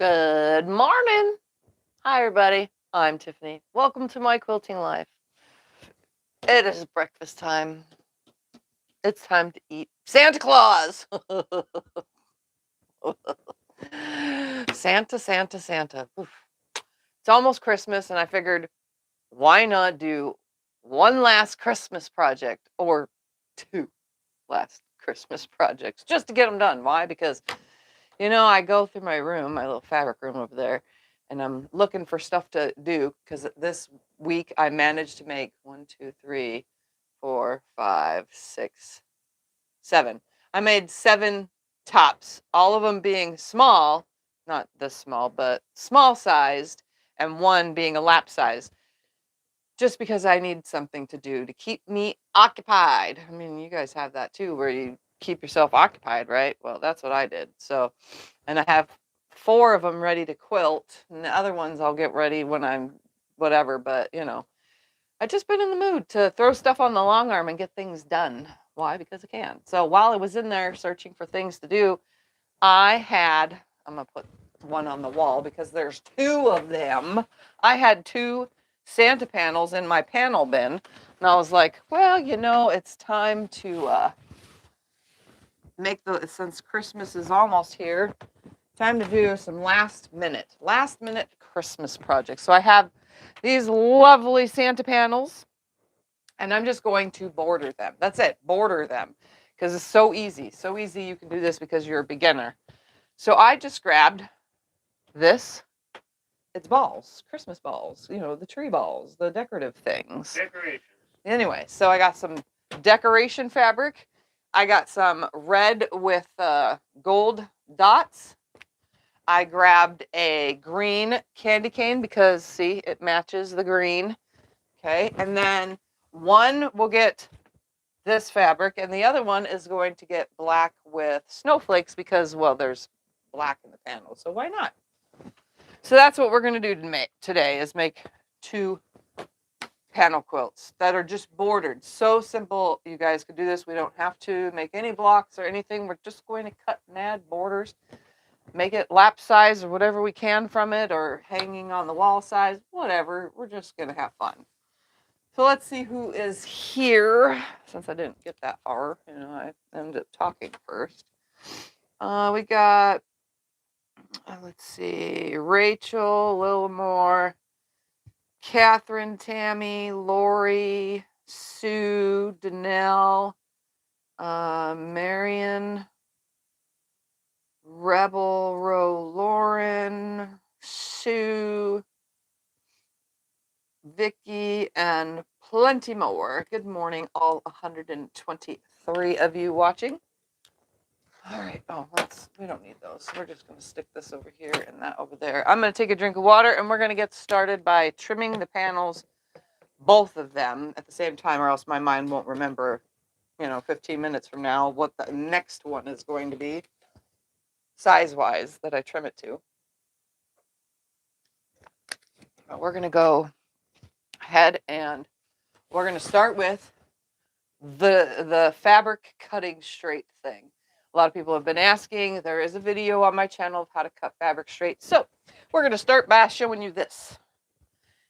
Good morning. Hi, everybody. I'm Tiffany. Welcome to my quilting life. It is breakfast time. It's time to eat Santa Claus. Santa, Santa, Santa. Oof. It's almost Christmas, and I figured, why not do one last Christmas project or two last Christmas projects just to get them done? Why? Because, I go through my room, my little fabric room over there, and I'm looking for stuff to do because this week I managed to make 1, 2, 3, 4, 5, 6, 7. I made 7 tops, all of them being small, not this small, but small sized, and one being a lap size, just because I need something to do to keep me occupied. I mean, you guys have that too, where you keep yourself occupied, right? Well, that's what I did. So, and I have 4 of them ready to quilt, and the other ones I'll get ready when I'm whatever, but I've just been in the mood to throw stuff on the long arm and get things done. Why? Because I can. So while I was in there searching for things to do, I'm going to put one on the wall because there's 2 of them. I had 2 Santa panels in my panel bin, and I was like, well, it's time to since Christmas is almost here, time to do some last minute Christmas projects. So I have these lovely Santa panels, and I'm just going to border them. That's it, border them, because it's so easy. So easy you can do this because you're a beginner. So I just grabbed this. It's balls, Christmas balls, the tree balls, the decorative things. Decorations. Anyway, so I got some decoration fabric. I got some red with gold dots. I grabbed a green candy cane because, see, it matches the green. Okay, and then one will get this fabric, and the other one is going to get black with snowflakes because, well, there's black in the panel, so why not? So that's what we're going to do today is make 2 panel quilts that are just bordered. So simple. You guys could do this. We don't have to make any blocks or anything. We're just going to cut and add borders, make it lap size or whatever we can from it, or hanging on the wall size, whatever. We're just going to have fun. So let's see who is here. Since I didn't get that far, I ended up talking first. We got, let's see, Rachel, Lilmore, Catherine, Tammy, Lori, Sue, Danelle, Marion, Rebel, Roe, Lauren, Sue, Vicky, and plenty more. Good morning, all 123 of you watching. All right. Oh, we don't need those. We're just going to stick this over here and that over there. I'm going to take a drink of water, and we're going to get started by trimming the panels, both of them, at the same time, or else my mind won't remember, 15 minutes from now what the next one is going to be, size-wise, that I trim it to. But we're going to go ahead, and we're going to start with the fabric cutting straight thing. A lot of people have been asking. There is a video on my channel of how to cut fabric straight. So we're going to start by showing you this.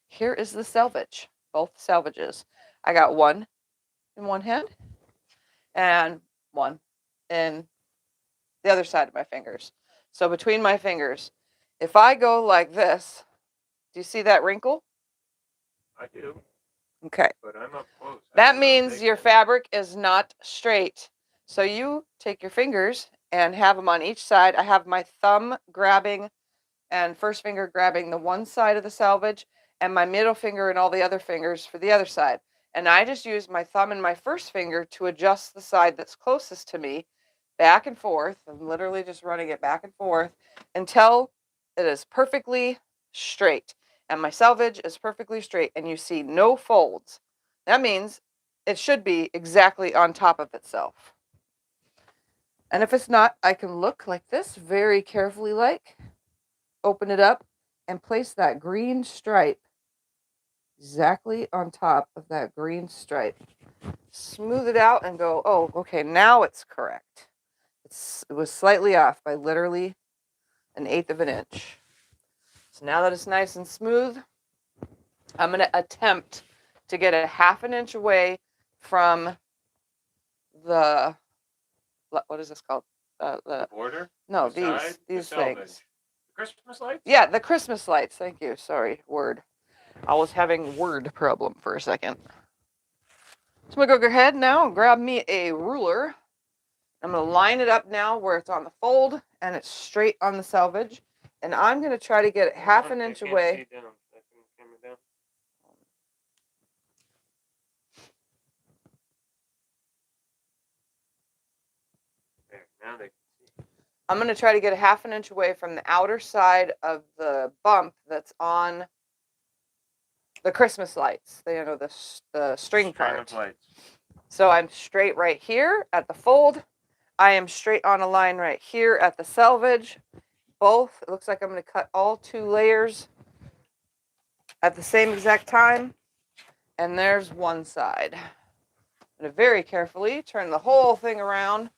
Here is the selvage, both selvages. I got one in one hand and one in the other side of my fingers. So between my fingers, if I go like this, do you see that wrinkle? I do. Okay. But I'm up close. That means your fabric is not straight. So you take your fingers and have them on each side. I have my thumb grabbing and first finger grabbing the one side of the selvage, and my middle finger and all the other fingers for the other side. And I just use my thumb and my first finger to adjust the side that's closest to me, back and forth. I'm literally just running it back and forth until it is perfectly straight. And my selvage is perfectly straight, and you see no folds. That means it should be exactly on top of itself. And if it's not, I can look like this, very carefully, open it up, and place that green stripe exactly on top of that green stripe. Smooth it out and go, oh, okay, now it's correct. It was slightly off by literally 1/8 of an inch. So now that it's nice and smooth, I'm going to attempt to get a 1/2 inch away from the, what is this called? The border? No, The side, the these selvage. things. The Christmas lights? Yeah, the Christmas lights. Thank you. Sorry, word. I was having word problem for a second. So I'm going to go ahead now and grab me a ruler. I'm going to line it up now where it's on the fold and it's straight on the selvage. And I'm going to try to get it 1/2 inch away. Now they can see. I'm going to try to get a 1/2 inch away from the outer side of the bump that's on the Christmas lights. You know, the string part. Of lights. So I'm straight right here at the fold. I am straight on a line right here at the selvage. Both, it looks like I'm going to cut all 2 layers at the same exact time. And there's one side. I'm going to very carefully turn the whole thing around,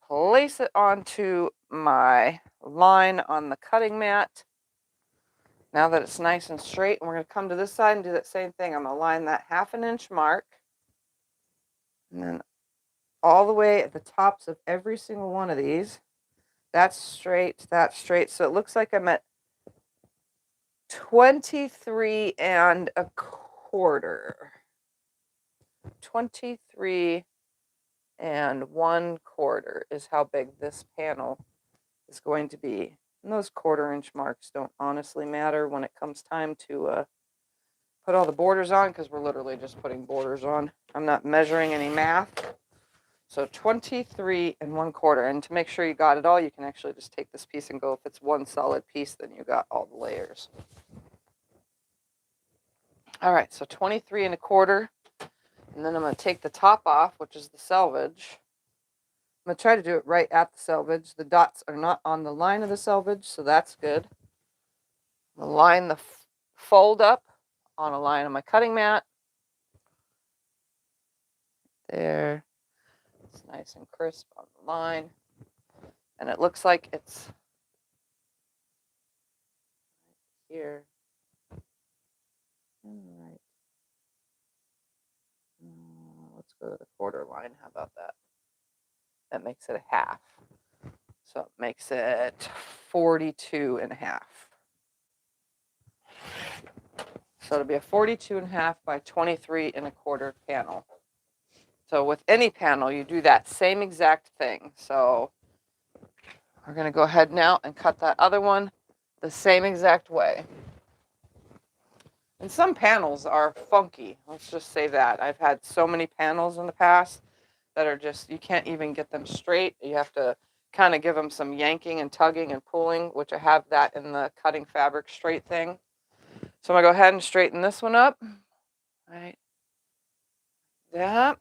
place it onto my line on the cutting mat. Now that it's nice and straight, and we're going to come to this side and do that same thing. I'm going to line that 1/2 inch mark. And then all the way at the tops of every single one of these. That's straight, that's straight. So it looks like I'm at 23 1/4. 23 1/4 is how big this panel is going to be. And those 1/4 inch marks don't honestly matter when it comes time to put all the borders on, because we're literally just putting borders on. I'm not measuring any math. So 23 1/4. And to make sure you got it all, you can actually just take this piece and go, if it's one solid piece, then you got all the layers. All right, so 23 1/4. And then I'm going to take the top off, which is the selvage. I'm going to try to do it right at the selvage. The dots are not on the line of the selvage, so that's good. I'm going to line the fold up on a line on my cutting mat. There. It's nice and crisp on the line. And it looks like it's here. All right. Let's go to the 1/4 line. How about that? That makes it a 1/2. So it makes it 42 1/2. So it'll be a 42 1/2 by 23 1/4 panel. So with any panel, you do that same exact thing. So we're going to go ahead now and cut that other one the same exact way. And some panels are funky. Let's just say that. I've had so many panels in the past that are just, you can't even get them straight. You have to kind of give them some yanking and tugging and pulling, which I have that in the cutting fabric straight thing. So I'm going to go ahead and straighten this one up. Right. That.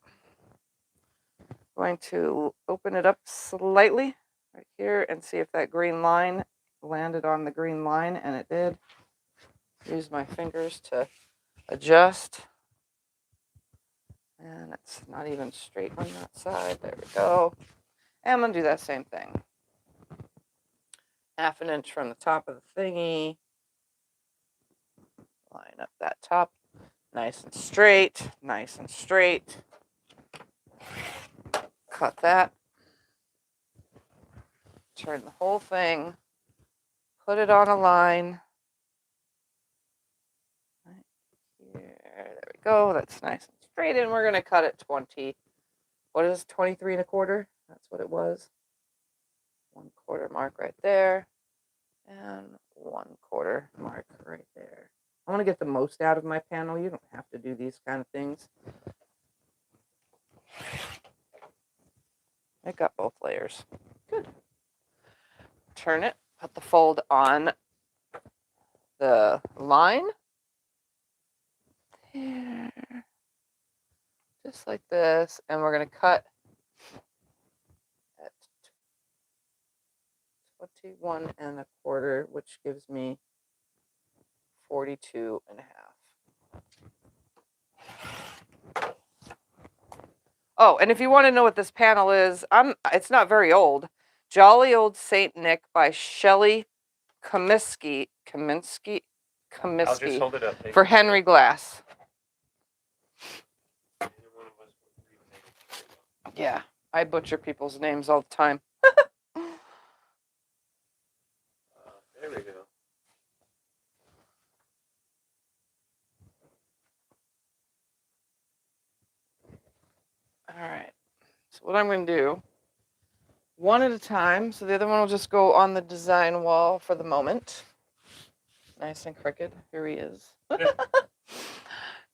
Going to open it up slightly right here and see if that green line landed on the green line, and it did. Use my fingers to adjust. And it's not even straight on that side. There we go. And I'm going to do that same thing. 1/2 inch from the top of the thingy. Line up that top. Nice and straight. Nice and straight. Cut that. Turn the whole thing. Put it on a line. Right here. There we go. That's nice and straight. And we're going to cut it 20. What is 23 1/4? That's what it was. 1/4 mark right there. And 1/4 mark right there. I want to get the most out of my panel. You don't have to do these kind of things. I got both layers. Good. Turn it. Put the fold on the line. There. Just like this. And we're going to cut at 21 1/4, which gives me 42 1/2. Oh, and if you want to know what this panel is, it's not very old. Jolly Old Saint Nick by Shelley Kaminsky I'll just hold it up. They for can see Henry it. Glass. Neither one of us would read it. Yeah, I butcher people's names all the time. There we go. All right. So what I'm going to do, one at a time. So the other one will just go on the design wall for the moment. Nice and crooked. Here he is.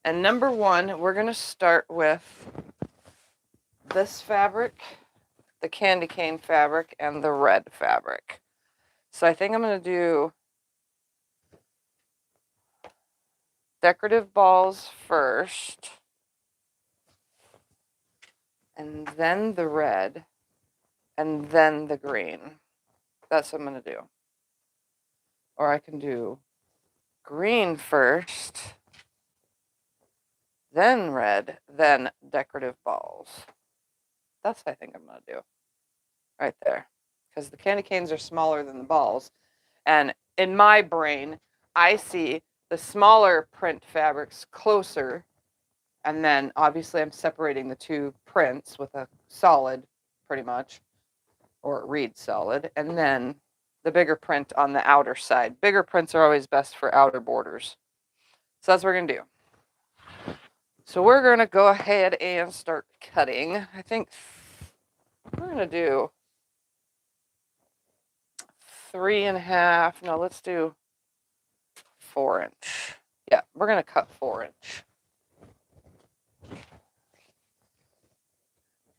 And number one, we're going to start with this fabric, the candy cane fabric, and the red fabric. So I think I'm going to do decorative balls first, and then the red, and then the green. That's what I'm going to do. Or I can do green first, then red, then decorative balls. That's what I think I'm going to do. Right there. Because the candy canes are smaller than the balls. And in my brain, I see the smaller print fabrics closer. And then obviously I'm separating the two prints with a solid, pretty much. Or it reads solid. And then the bigger print on the outer side. Bigger prints are always best for outer borders. So that's what we're going to do. So we're going to go ahead and start cutting. I think we're going to do 3.5. No, let's do 4-inch. Yeah, we're going to cut 4-inch.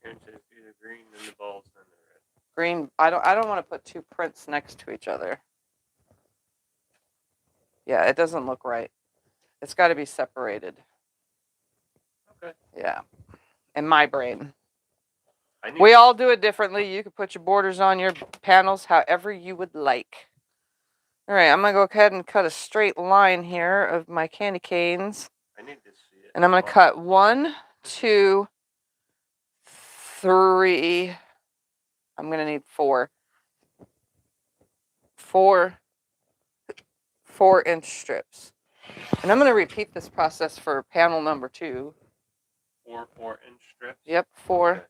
Karen says do the green, then the balls, then the red. Green, I don't want to put two prints next to each other. Yeah, it doesn't look right. It's got to be separated. Okay. Yeah. In my brain. I need We all do it differently. You can put your borders on your panels however you would like. All right, I'm going to go ahead and cut a straight line here of my candy canes. I need to see it. And I'm going to cut 1, 2, 3. I'm going to need 4. 4-inch strips. And I'm going to repeat this process for panel number 2. 4 4-inch strips? Yep, 4. Okay.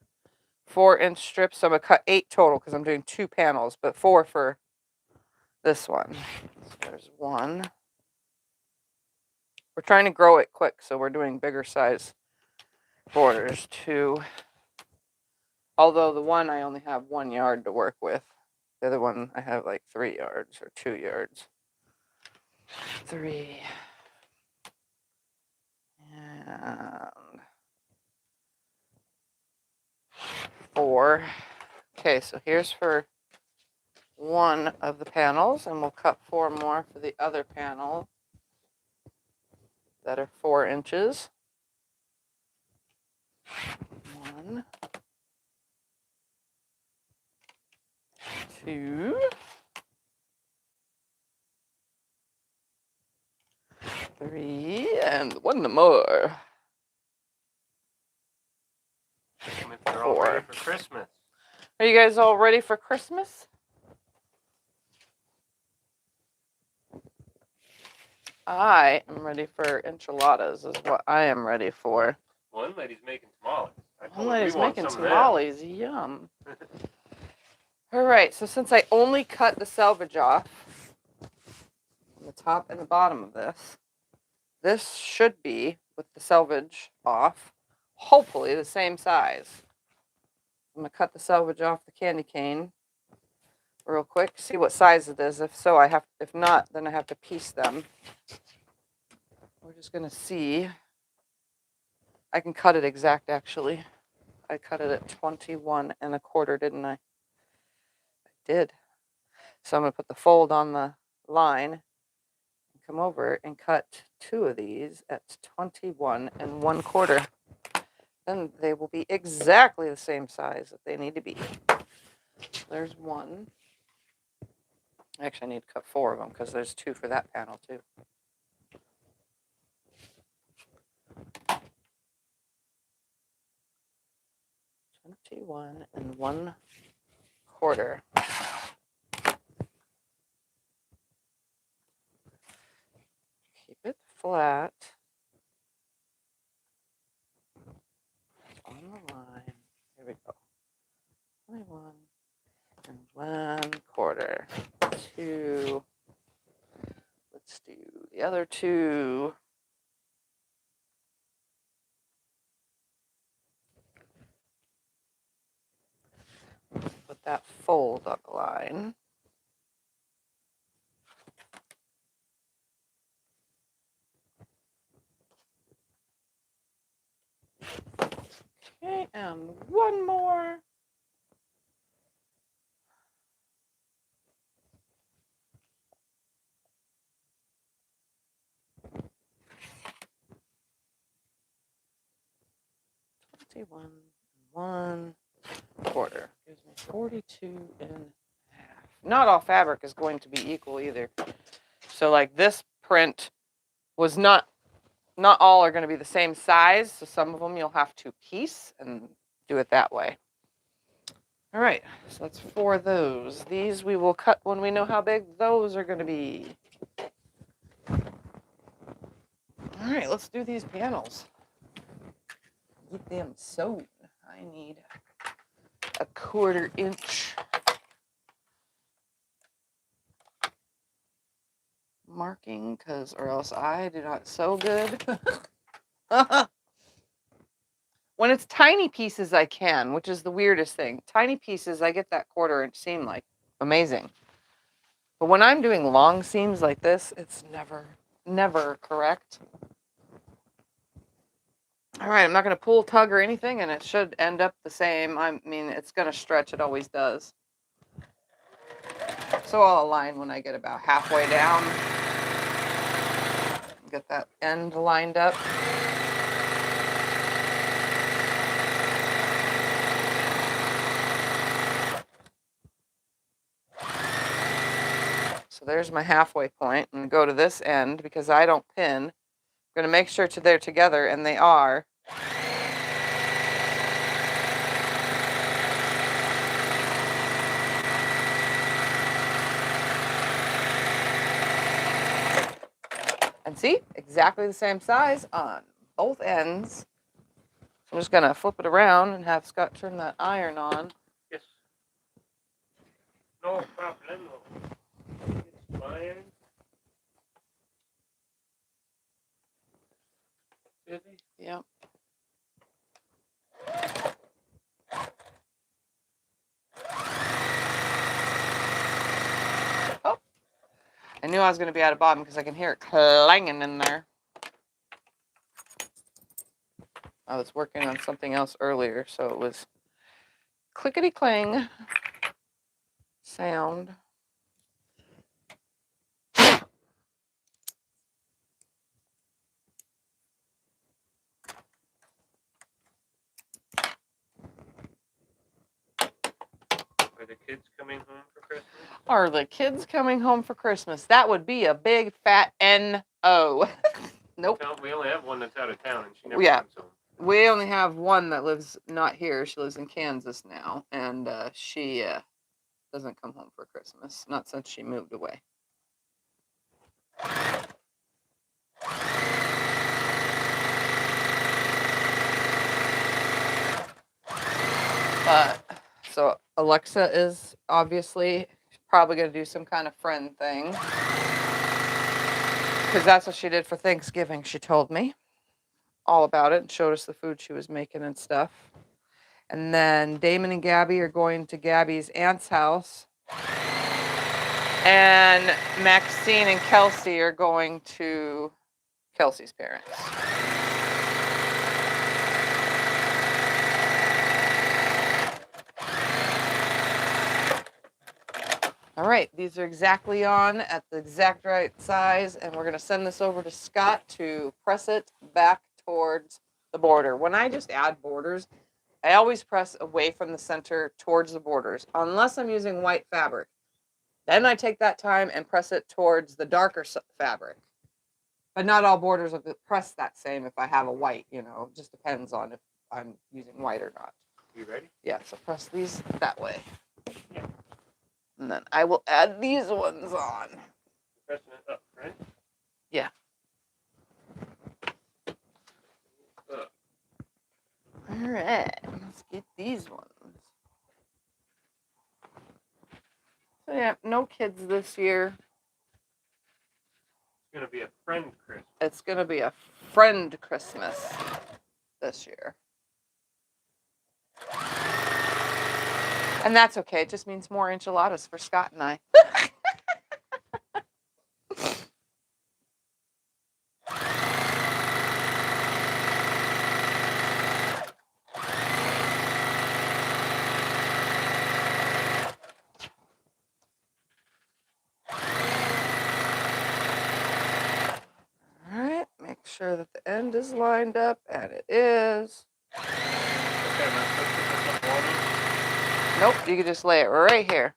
4-inch strips. So I'm going to cut 8 total because I'm doing 2 panels, but 4 for this one. So there's 1. We're trying to grow it quick, so we're doing bigger size borders. 2. Although the one I only have 1 yard to work with. The other one I have like 3 yards or 2 yards. 3. And 4. Okay, so here's for one of the panels, and we'll cut 4 more for the other panel that are 4 inches. 1, 2, 3, and 1 more. If they're all ready for Christmas. Are you guys all ready for Christmas? I am ready for enchiladas, is what I am ready for. One lady's making tamales. One lady's making some of tamales. Yum. All right, so since I only cut the selvage off on the top and the bottom of this, this should be, with the selvage off, hopefully the same size. I'm going to cut the selvage off the candy cane real quick, see what size it is. If so, if not, then I have to piece them. We're just going to see. I can cut it exact, actually. I cut it at 21.25, didn't I? I did. So I'm going to put the fold on the line and come over and cut 2 of these at 21.25. Then they will be exactly the same size that they need to be. There's 1. Actually, I need to cut 4 of them because there's 2 for that panel too. 21.25. Keep it flat. On the line. Here we go. 21 and 1/4. 2. Let's do the other 2. Put that fold on the line. Okay, and one more. One 1/4 gives me 42 and a half. Not all fabric is going to be equal either. So like this print was not all are going to be the same size. So some of them you'll have to piece and do it that way. All right, so that's 4 of those. These we will cut when we know how big those are going to be. All right, let's do these panels. Get them sewn. I need a 1/4 inch marking, or else I do not sew good. When it's tiny pieces, I can, which is the weirdest thing. Tiny pieces, I get that 1/4 inch seam like amazing. But when I'm doing long seams like this, it's never correct. All right, I'm not going to pull, tug, or anything, and it should end up the same. I mean, it's going to stretch. It always does. So I'll align when I get about halfway down. Get that end lined up. So there's my halfway point. I'm going to go to this end because I don't pin. I'm going to make sure they're together, and they are. And see, exactly the same size on both ends. I'm just going to flip it around and have Scott turn that iron on. Yes. No problem. It's fine. Busy? Yep. Oh, I knew I was going to be at a bottom because I can hear it clanging in there. I was working on something else earlier, so it was clickety clang sound. Are the kids coming home for Christmas? Are the kids coming home for Christmas? That would be a big fat N-O. Nope. No, we only have one that's out of town, and she never Yeah. comes home. We only have one that lives not here. She lives in Kansas now, and she doesn't come home for Christmas. Not since she moved away. So Alexa is obviously probably going to do some kind of friend thing. Because that's what she did for Thanksgiving. She told me all about it and showed us the food she was making and stuff. And then Damon and Gabby are going to Gabby's aunt's house. And Maxine and Kelsey are going to Kelsey's parents. All right, these are exactly on at the exact right size, and we're going to send this over to Scott to press it back towards the border. When I just add borders, I always press away from the center towards the borders, unless I'm using white fabric. Then I take that time and press it towards the darker fabric. But not all borders will press that same if I have a white, It just depends on if I'm using white or not. You ready? Yeah, so press these that way. Yeah. And then I will add these ones on. Pressing it up, right? Yeah. kids this year. It's gonna be a friend Christmas. It's going to be a friend Christmas this year. And that's okay. It just means more enchiladas for Scott and I. Alright, make sure that the end is lined up, and it is. Okay, am I supposed to put some water? Nope, you can just lay it right here.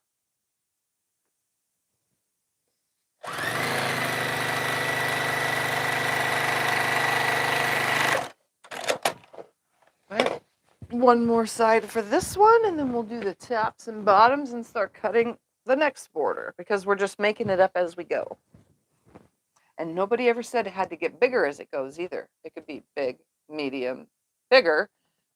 Right. One more side for this one, and then we'll do the tops and bottoms and start cutting the next border because we're just making it up as we go. And nobody ever said it had to get bigger as it goes either. It could be big, medium, bigger,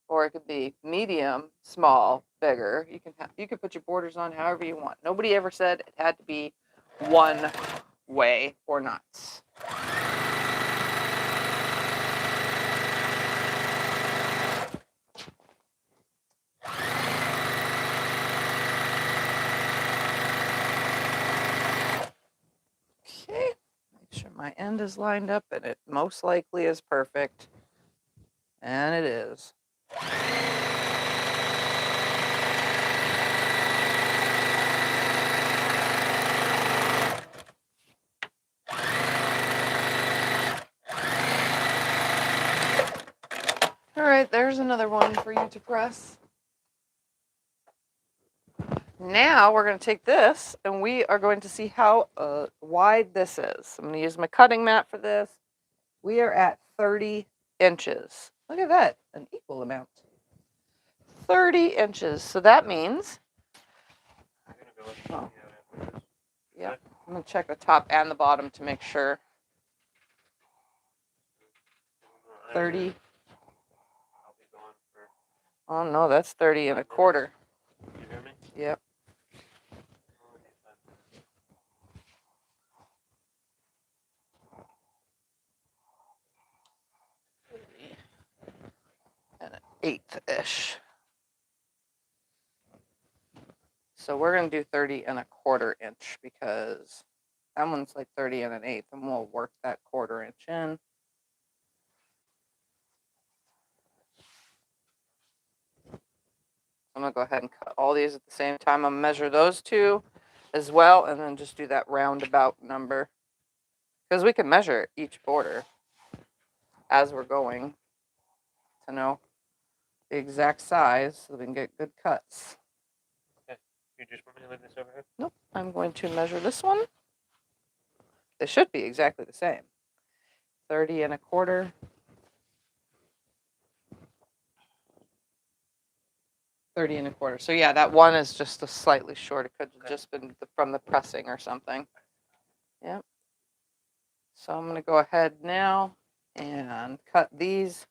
or it could be medium, small, bigger. You can put your borders on however you want. Nobody ever said it had to be one way or not. Okay, make sure my end is lined up, and it most likely is perfect. And it is. All right, there's another one for you to press. Now we're going to take this and we are going to see how wide this is. I'm going to use my cutting mat for this. We are at 30 inches. Look at that, an equal amount. 30 inches. So that means, I'm gonna go with yeah, I'm going to check the top and the bottom to make sure. 30. I'll be going for. Oh no, that's 30 and a quarter. You hear me? Yep. And an eighth-ish. So we're going to do 30 and a quarter inch because that one's like 30 and an eighth, and we'll work that quarter inch in. I'm going to go ahead and cut all these at the same time. I'm going to measure those two as well, and then just do that roundabout number. Because we can measure each border as we're going to know the exact size so we can get good cuts. Okay. You just want me to leave this over here? Nope, I'm going to measure this one. They should be exactly the same. 30 and a quarter. 30 and a quarter. So yeah, that one is just a slightly short. It could have just been from the pressing or something. Yep. So I'm going to go ahead now and cut these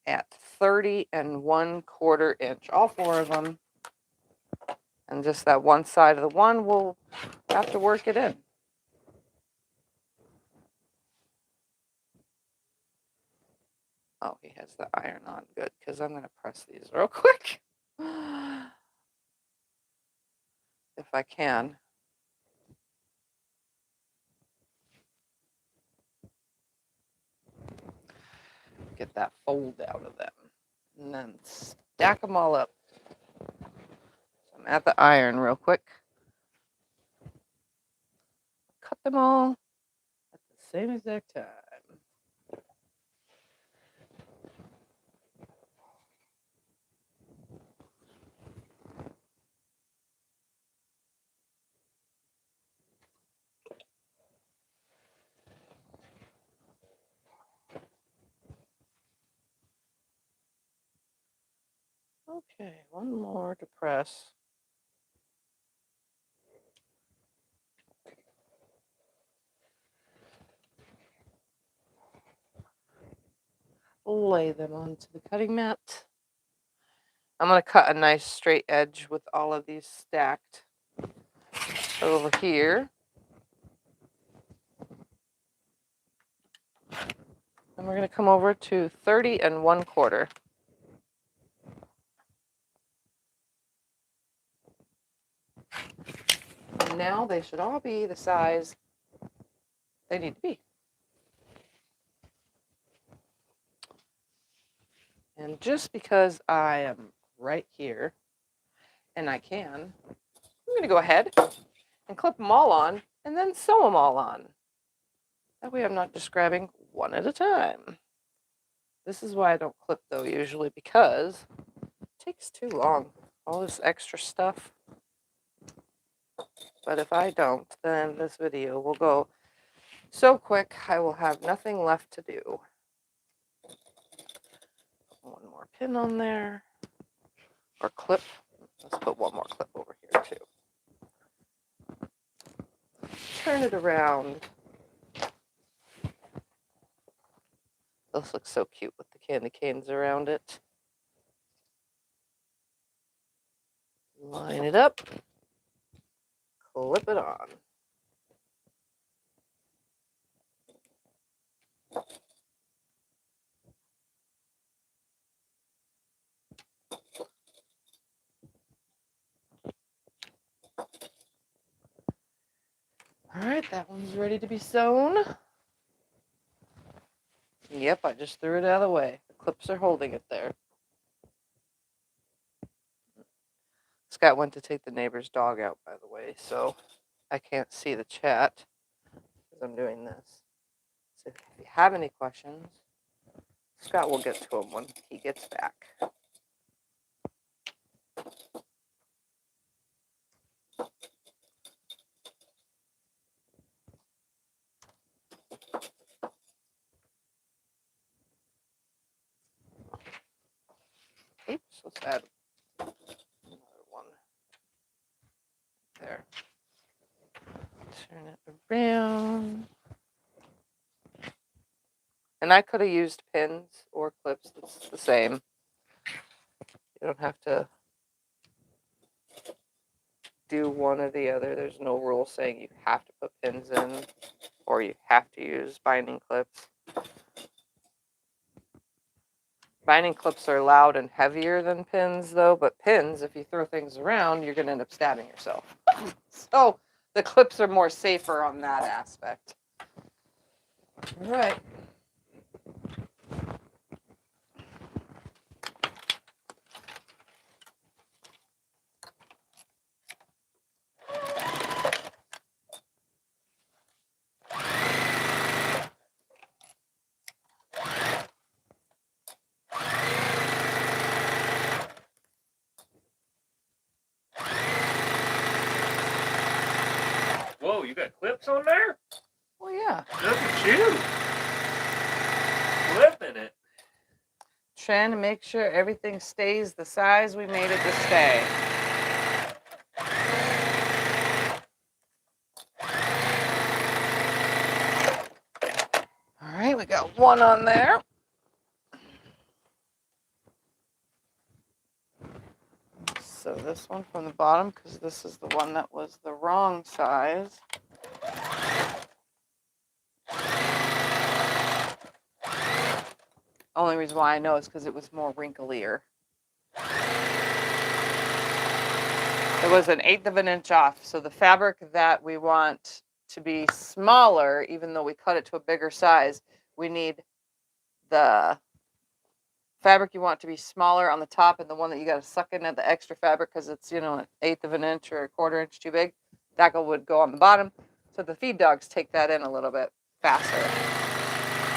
at 30 and 1/4 inch. All four of them. And just that one side of the one, we'll have to work it in. Oh, he has the iron on. Good, because I'm going to press these real quick. If I can. Get that fold out of them. And then stack them all up. So I'm at the iron real quick. Cut them all at the same exact time. Okay, one more to press. Lay them onto the cutting mat. I'm going to cut a nice straight edge with all of these stacked. over here. And we're going to come over to 30 1/4. And now they should all be the size they need to be. And just because I am right here and I can, I'm going to go ahead and clip them all on and then sew them all on. That way I'm not just grabbing one at a time. This is why I don't clip though usually, because it takes too long. All this extra stuff. But if I don't, then this video will go so quick I will have nothing left to do. One more pin on there. Or clip. Let's put one more clip over here too. Turn it around. This looks so cute with the candy canes around it. Line it up. Clip it on. All right, that one's ready to be sewn. Yep, I just threw it out of the way. The clips are holding it there. Scott went to take the neighbor's dog out, by the way, so I can't see the chat because I'm doing this. So if you have any questions, Scott will get to them when he gets back. Oops, let's add another one there. Turn it around. And I could have used pins or clips. It's the same. You don't have to do one or the other. There's no rule saying you have to put pins in or you have to use binding clips. Binding clips are loud and heavier than pins, though, but pins, if you throw things around, you're going to end up stabbing yourself. So the clips are more safer on that aspect. All right. Whoa, you got clips on there? Well, yeah. Look at you. Clipping it. Trying to make sure everything stays the size we made it to stay. All right, we got one on there. So this one from the bottom, because this is the one that was the wrong size. Only reason why I know is because it was more wrinklier. It was an 1/8 of an inch off. So the fabric that we want to be smaller, even though we cut it to a bigger size, we need the fabric you want to be smaller on the top, and the one that you got to suck in at the extra fabric because it's, you know, an 1/8 of an inch or a 1/4 inch too big. That would go on the bottom. So the feed dogs take that in a little bit faster.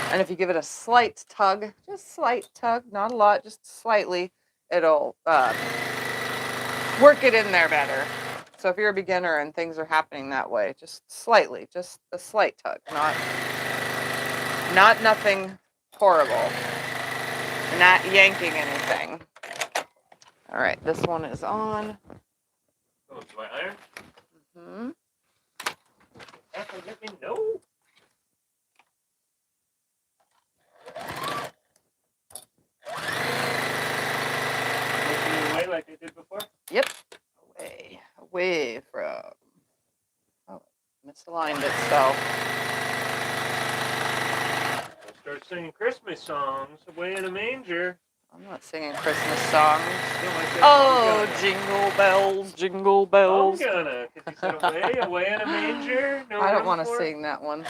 And if you give it a slight tug, just slight tug, not a lot, just slightly, it'll work it in there better. So if you're a beginner and things are happening that way, just slightly, just a slight tug, not nothing horrible, not yanking anything. All right, this one is on. Oh, do I iron? Mm-hmm. Let me know. Making your way like I did before? Yep. Away from. It's aligned itself. I'll start singing Christmas songs away in a manger. I'm not singing Christmas songs. No, I said Oh, I'm gonna. jingle bells, jingle I'm bells. gonna. Because you said away in a manger. No I don't room want to for it? sing that one.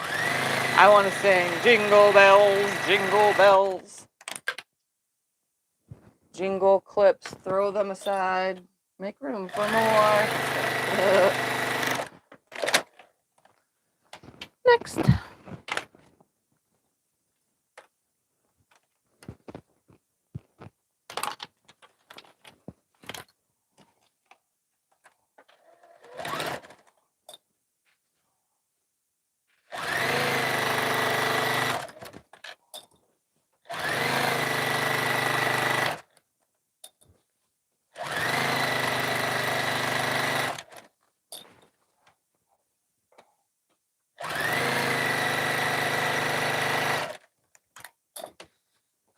I want to sing jingle bells, jingle bells. Jingle clips, throw them aside. Make room for more. Next.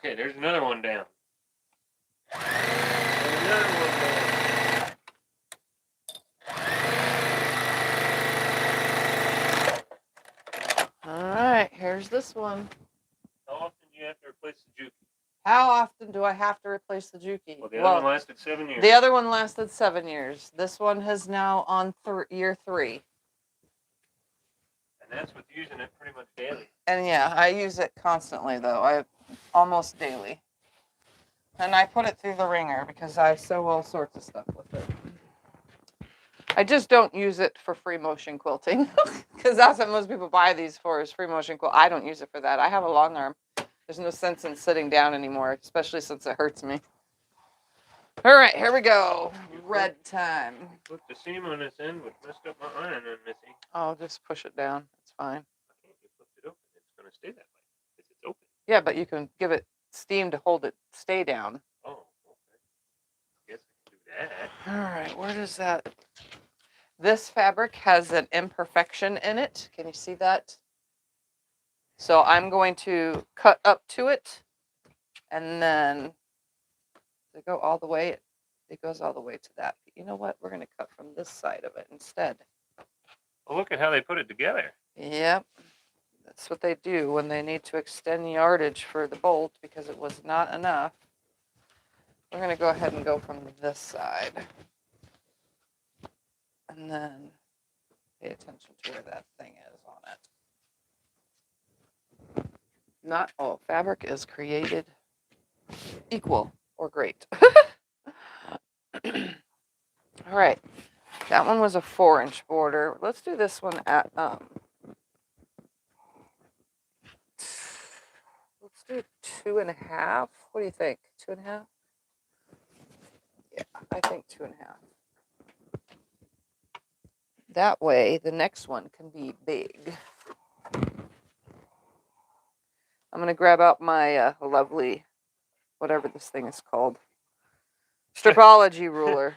Okay, there's another one down. There's another one down. All right, here's this one. How often do you have to replace the juke? How often do I have to replace the Juki? Well, the other one lasted 7 years. The other one lasted 7 years. This one has now on year 3. And that's with using it pretty much daily. And yeah, I use it constantly though. Almost daily. And I put it through the ringer because I sew all sorts of stuff with it. I just don't use it for free motion quilting because that's what most people buy these for is free motion quilt. I don't use it for that. I have a long arm. There's no sense in sitting down anymore, especially since it hurts me. All right, here we go. Red time. Look, the seam on this end would messed up my iron on Missy. I'll just push it down. It's fine. I can't just lift it open. It's going to stay that way because it's open. Yeah, but you can give it steam to hold it stay down. Oh, okay. Guess I can do that. All right, where does that? This fabric has an imperfection in it. Can you see that? So I'm going to cut up to it, and then they go all the way. It goes all the way to that. But you know what? We're going to cut from this side of it instead. Well, look at how they put it together. Yep. That's what they do when they need to extend the yardage for the bolt because it was not enough. We're going to go ahead and go from this side. And then pay attention to where that thing is on it. Not all fabric is created equal or great. All right. That one was a 4-inch border. Let's do this one at let's do 2.5. What do you think? 2.5? Yeah, I think 2.5. That way, the next one can be big. I'm going to grab out my lovely, whatever this thing is called, stripology ruler.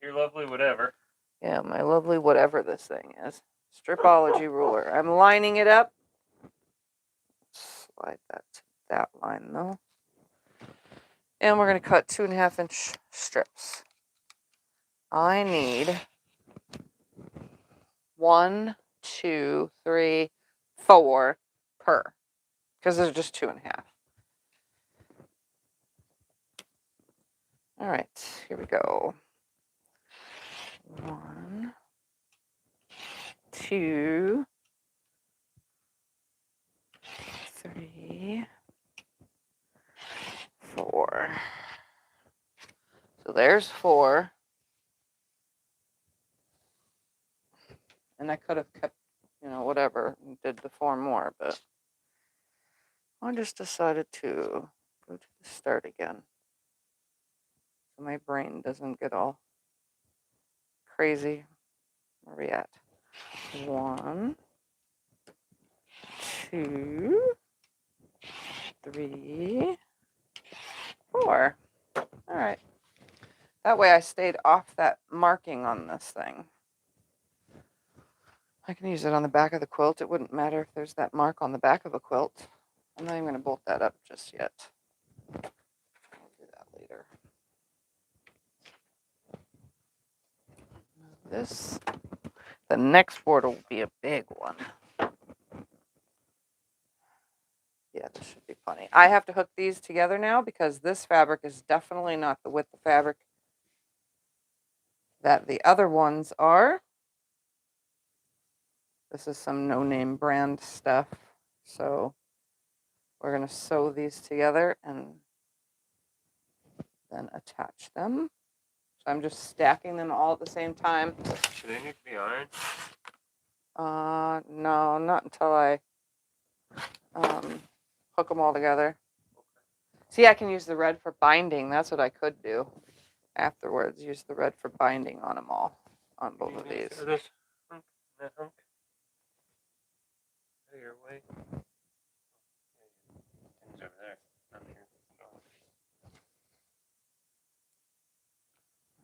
You're lovely, whatever. Yeah, my lovely whatever this thing is. Stripology ruler. I'm lining it up. Slide that to that line, though. And we're going to cut 2.5-inch strips. I need 1, 2, 3, 4 per. Because there's just 2.5. All right, here we go. 1, 2, 3, 4. So there's 4. And I could have kept, whatever, and did the 4 more, but I just decided to go to the start again. So my brain doesn't get all crazy. Where are we at? 1, 2, 3, 4. All right. That way I stayed off that marking on this thing. I can use it on the back of the quilt. It wouldn't matter if there's that mark on the back of a quilt. I'm not even going to bolt that up just yet. I'll do that later. the next border will be a big one. Yeah, this should be plenty. I have to hook these together now because this fabric is definitely not the width of fabric that the other ones are. This is some no-name brand stuff. So we're going to sew these together and then attach them. So I'm just stacking them all at the same time. Do they need to be ironed? No, not until I hook them all together. See, I can use the red for binding. That's what I could do afterwards. Use the red for binding on them all, on both of these. This hunk, that hunk. Out of your way. Things over there. Not here.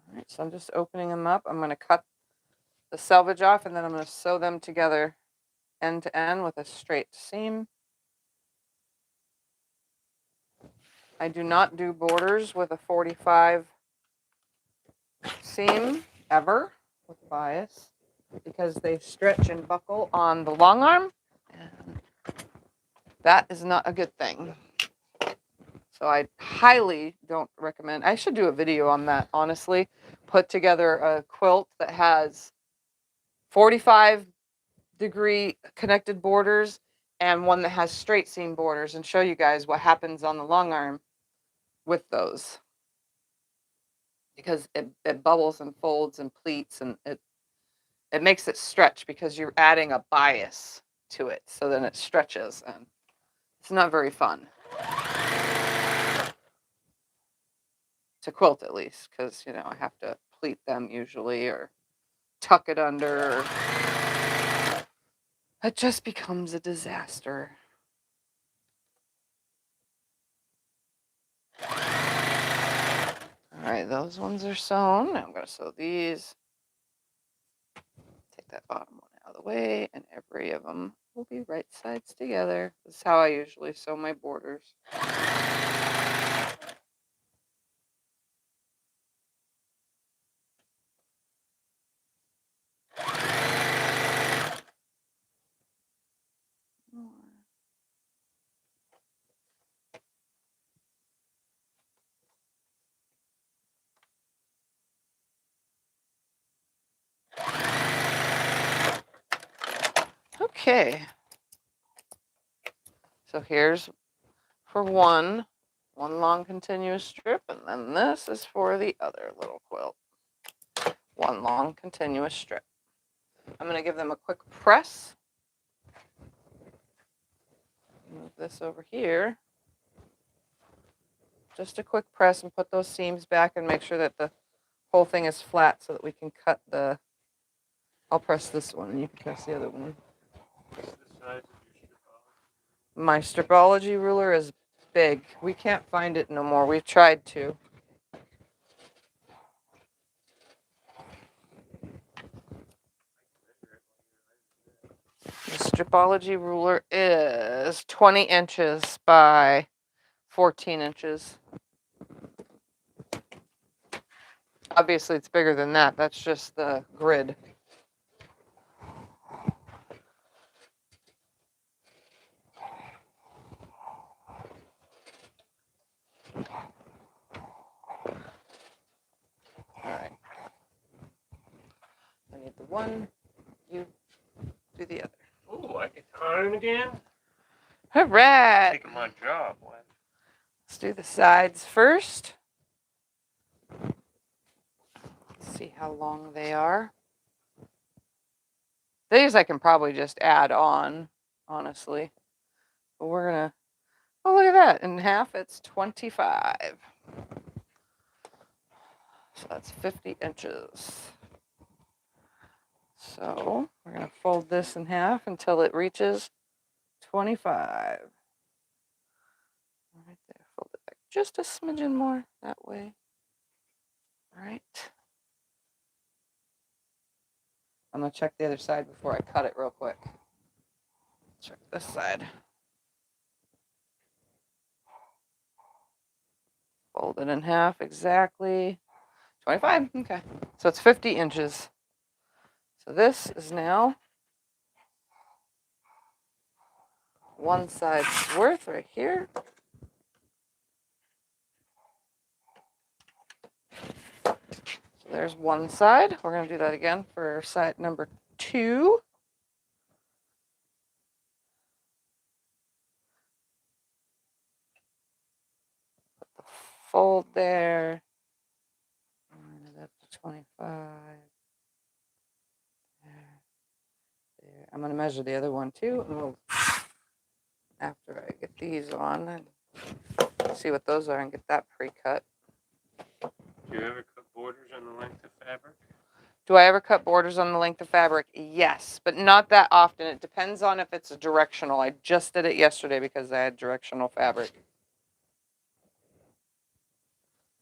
All right, so I'm just opening them up. I'm going to cut the selvage off, and then I'm going to sew them together end to end with a straight seam. I do not do borders with a 45 seam ever with bias because they stretch and buckle on the long arm, and that is not a good thing. So I highly don't recommend. I should do a video on that, honestly. Put together a quilt that has 45-degree connected borders and one that has straight seam borders and show you guys what happens on the long arm with those. Because it bubbles and folds and pleats, and it makes it stretch because you're adding a bias to it. So then it stretches, and it's not very fun. To quilt, at least, because, you know, I have to pleat them usually or tuck it under. Or... It just becomes a disaster. All right, those ones are sewn. Now I'm going to sew these. Take that bottom one out of the way, and every of them will be right sides together. This is how I usually sew my borders. Okay. So here's for one long continuous strip, and then this is for the other little quilt. One long continuous strip. I'm going to give them a quick press. Move this over here. Just a quick press and put those seams back and make sure that the whole thing is flat so that we can cut the... I'll press this one and you can press the other one. What's the size of your stripology? My stripology ruler is big. We can't find it no more. We've tried to. The stripology ruler is 20 inches by 14 inches. Obviously, it's bigger than that. That's just the grid. All right. I need the one. You do the other. Ooh, I get to iron again? All right. Taking my job. What? Let's do the sides first. Let's see how long they are. These I can probably just add on, honestly. But we're going to, oh, look at that. In half, it's 25. So that's 50 inches. So we're going to fold this in half until it reaches 25. Right there. Fold it back just a smidgen more that way. All right. I'm going to check the other side before I cut it real quick. Check this side. Fold it in half exactly. 25. Okay. So it's 50 inches. So this is now one side's worth right here. So there's one side. We're going to do that again for side number 2. Put the fold there. Line it up to 25. There. I'm going to measure the other one too, and we'll, after I get these on, and see what those are and get that pre-cut. Do you ever cut borders on the length of fabric? Do I ever cut borders on the length of fabric? Yes, but not that often. It depends on if it's a directional. I just did it yesterday because I had directional fabric.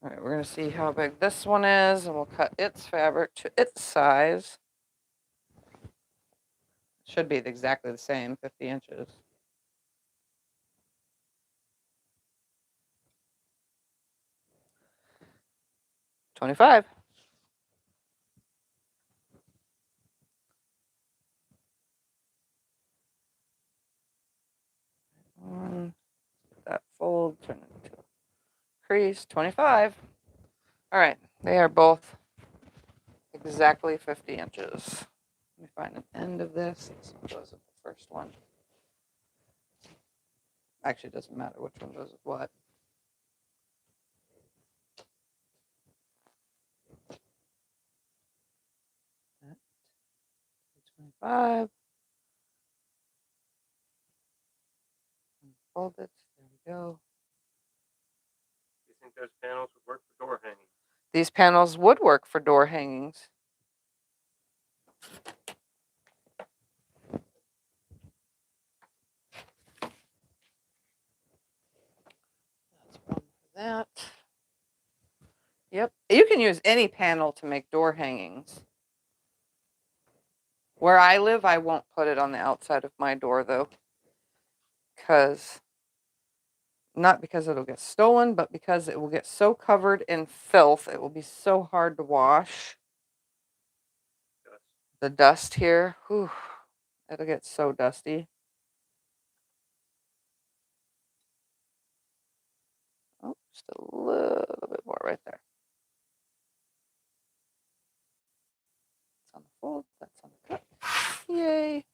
All right, we're going to see how big this one is, and we'll cut its fabric to its size. Should be exactly the same, 50 inches. $25. That fold, turn it into a crease, 25. All right, they are both exactly 50 inches. Let me find an end of this. This one goes with the first one. Actually, it doesn't matter which one goes with what. That, 25. Fold it. There we go. Do you think those panels would work for door hanging? These panels would work for door hangings. That's one for that. Yep. You can use any panel to make door hangings. Where I live, I won't put it on the outside of my door, though. Not because it'll get stolen, but because it will get so covered in filth, it will be so hard to wash. The dust here, whew, it'll get so dusty. Oh, just a little bit more right there. That's on the fold, that's on the cut. Yay.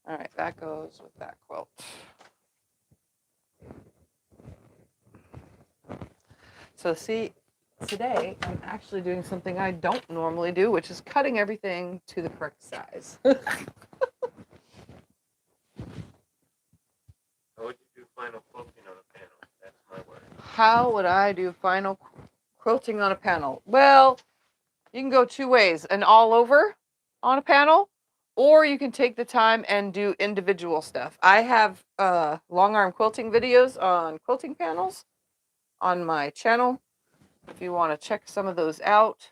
All right, that goes with that quilt. So see, today I'm actually doing something I don't normally do, which is cutting everything to the correct size. How would you do final quilting on a panel? That's my word. How would I do final quilting on a panel? Well, you can go 2 ways, an all over on a panel, or you can take the time and do individual stuff. I have long arm quilting videos on quilting panels on my channel if you want to check some of those out.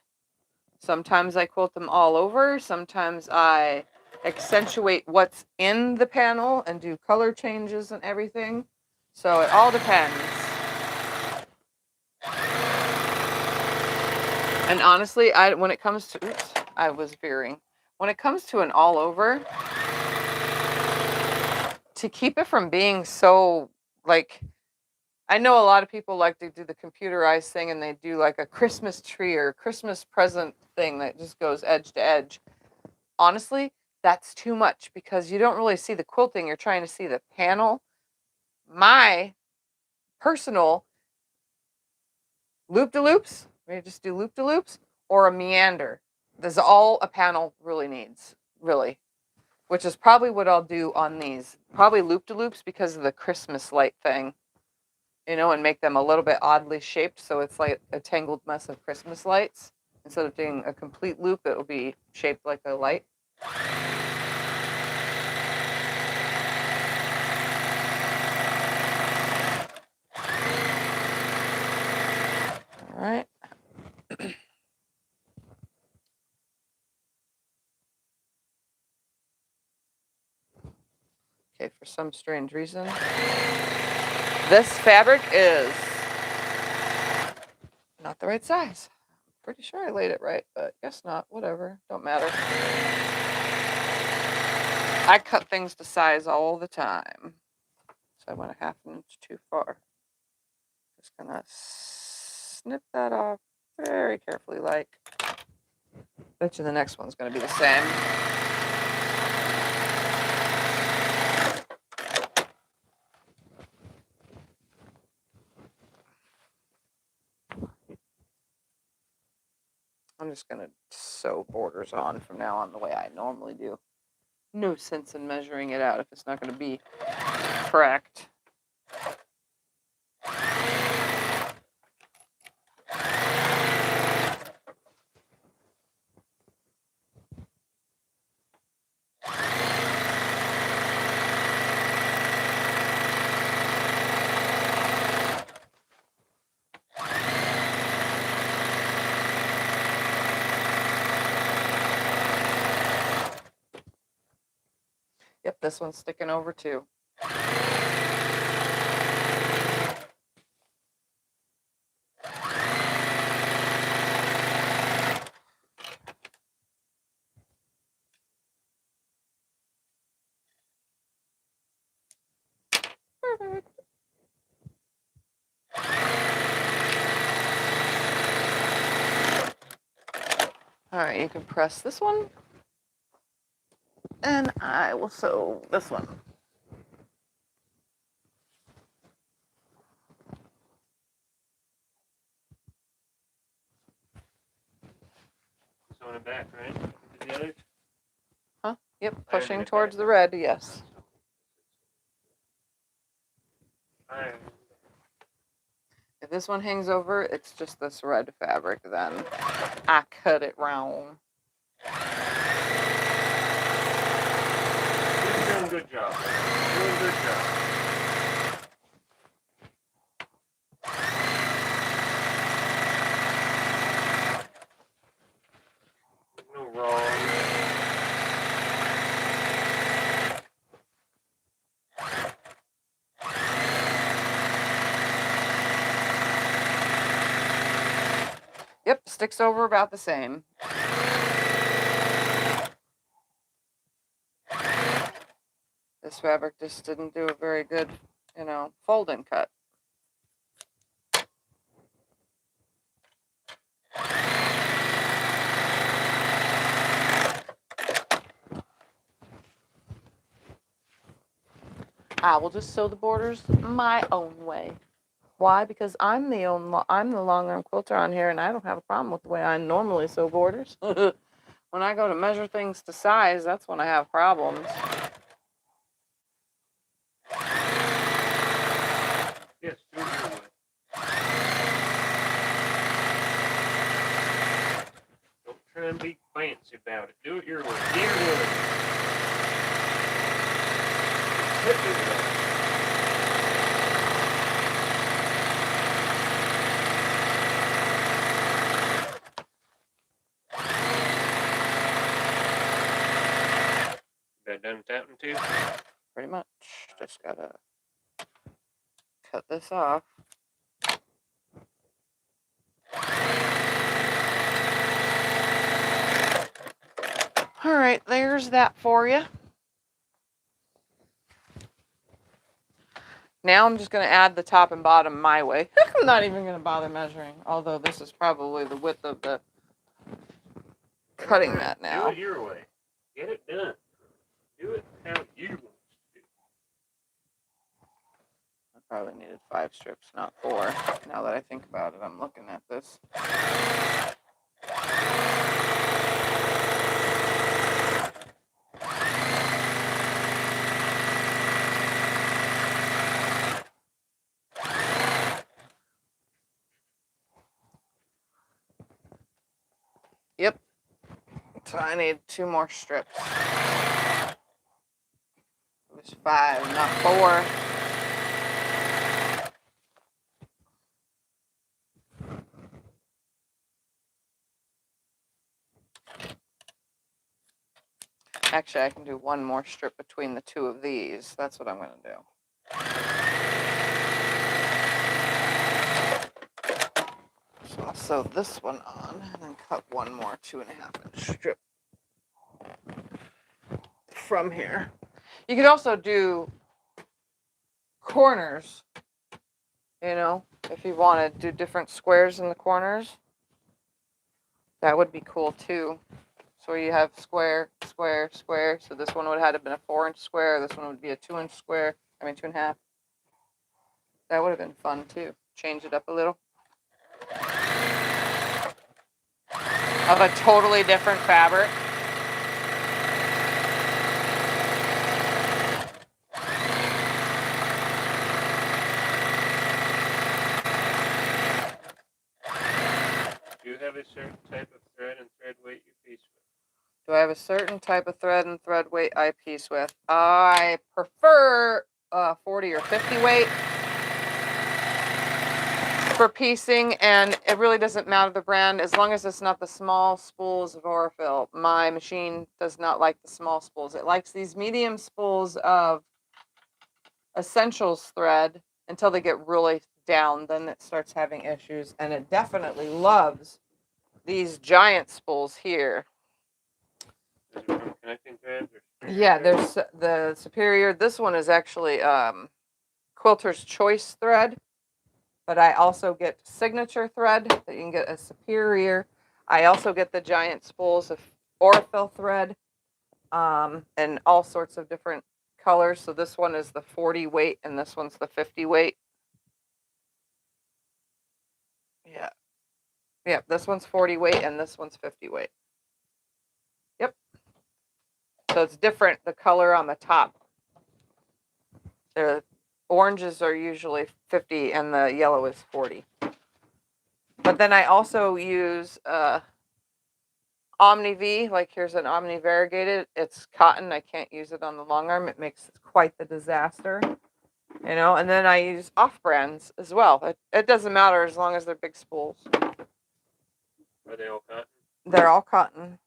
Sometimes I quilt them all over. Sometimes I accentuate what's in the panel and do color changes and everything. So it all depends. And honestly, when it comes to, oops, I was veering. When it comes to an all over, to keep it from being so, like, I know a lot of people like to do the computerized thing and they do like a Christmas tree or Christmas present thing that just goes edge to edge. Honestly, that's too much because you don't really see the quilting. You're trying to see the panel. My personal loop-de-loops, we just do loop-de-loops, or a meander. That's all a panel really needs, really. Which is probably what I'll do on these. Probably loop-de-loops because of the Christmas light thing. You know, and make them a little bit oddly shaped so it's like a tangled mess of Christmas lights. Instead of doing a complete loop, it will be shaped like a light. All right. Okay, for some strange reason, this fabric is not the right size. Pretty sure I laid it right, but guess not. Whatever. Don't matter. I cut things to size all the time. So I went a half an inch too far. Just gonna snip that off very carefully, like. Bet you the next one's gonna be the same. I'm just gonna sew borders on from now on the way I normally do. No sense in measuring it out if it's not gonna be correct. Yep, this one's sticking over too. Perfect. All right, you can press this one, and I will sew this one. Sewing it back, right? To the other? Huh? Yep, Ironing pushing it towards back. the red, yes. Iron. If this one hangs over, it's just this red fabric, then I cut it round. You're doing a good job. Doing a good job. No wrong. Yep, sticks over about the same. This fabric just didn't do a very good, fold and cut. I will just sew the borders my own way. Why? Because I'm the long arm quilter on here, and I don't have a problem with the way I normally sew borders. When I go to measure things to size, that's when I have problems. Yes, do it your way. Don't try and be fancy about it. Do it your way. Your way. Hit me with that. Got done with that one too? Pretty much. Just gotta cut this off. All right, there's that for you. Now I'm just going to add the top and bottom my way. I'm not even going to bother measuring, although this is probably the width of the cutting mat now. Do it your way. Get it done. Do it how you want to. I probably needed 5 strips, not 4. Now that I think about it, I'm looking at this. Yep. So I need 2 more strips. It was 5, not 4. Actually, I can do 1 more strip between the 2 of these. That's what I'm going to do. So I'll sew this one on and then cut one more 2.5-inch strip from here. You could also do corners, you know, if you want to do different squares in the corners. That would be cool too. So you have square, square, square. So this one would have been a 4-inch square. This one would be a 2-inch square. I mean 2.5. That would have been fun too. Change it up a little. Of a totally different fabric. Do you have a certain type of thread and thread weight you piece with? Do I have a certain type of thread and thread weight I piece with? I prefer 40 or 50 weight for piecing, and it really doesn't matter the brand as long as it's not the small spools of Orifil. My machine does not like the small spools. It likes these medium spools of Essentials thread until they get really down. Then it starts having issues, and it definitely loves these giant spools here. Connecting threads? Yeah, there's the Superior. This one is actually Quilter's Choice thread, but I also get Signature thread that you can get a Superior. I also get the giant spools of Orifil thread, and all sorts of different colors. So this one is the 40 weight, and this one's the 50 weight. Yeah. Yeah, this one's 40 weight, and this one's 50 weight. Yep. So it's different, the color on the top. The oranges are usually 50 and the yellow is 40. But then I also use Omni V. Like here's an Omni variegated. It's cotton. I can't use it on the long arm. It makes quite the disaster. You know, and then I use off brands as well. It doesn't matter as long as they're big spools. Are they all cotton? They're all cotton.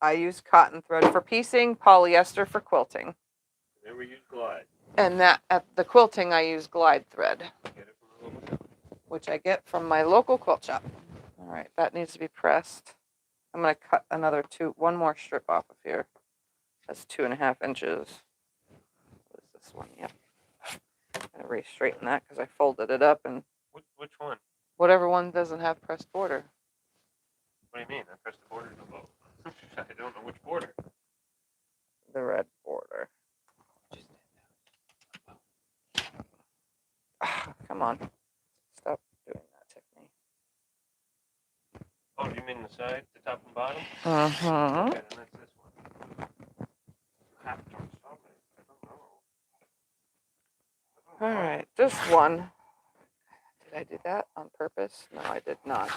I use cotton thread for piecing, polyester for quilting. Never use glide. And that at the quilting I use glide thread, Get it from the local shop. which I get from my local quilt shop. All right, that needs to be pressed. I'm going to cut one more strip off of here. That's 2.5 inches. What is this one? Yep. I'm going to re-straighten that because I folded it up, and Which one? whatever one doesn't have pressed border. What do you mean? I pressed the border in the boat. I don't know which border. The red border. Come on. Stop doing that, Tiffany. Oh, you mean the side, the top and bottom? Uh-huh. Okay, then that's this one. Don't stop it. I don't know. All right, this one. Did I do that on purpose? No, I did not.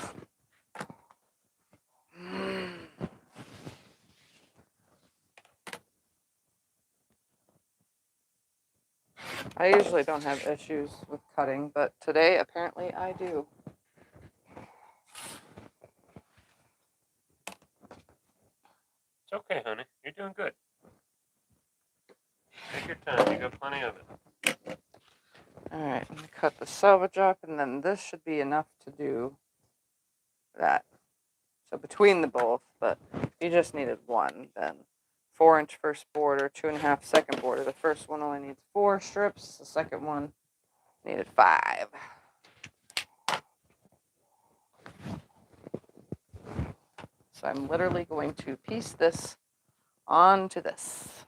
I usually don't have issues with cutting, but today apparently I do. It's okay, honey. You're doing good. Take your time. You got plenty of it. All right, I'm gonna cut the selvage up, and then this should be enough to do that. So between the both, but you just needed one then. 4-inch first border, 2.5 second border. The first one only needs 4 strips. The second one needed 5. So I'm literally going to piece this onto this.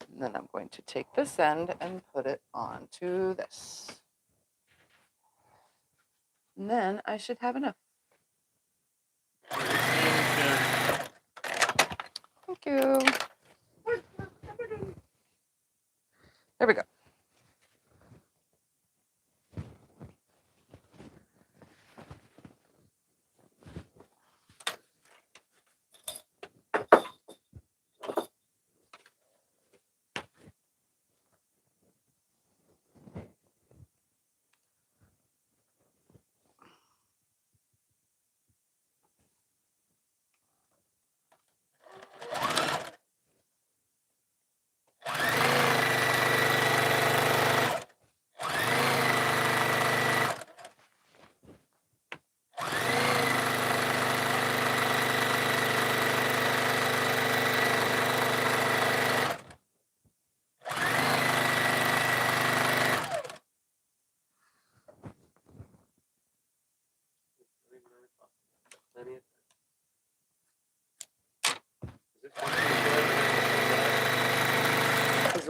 And then I'm going to take this end and put it onto this. And then I should have enough. Thank you. There we go.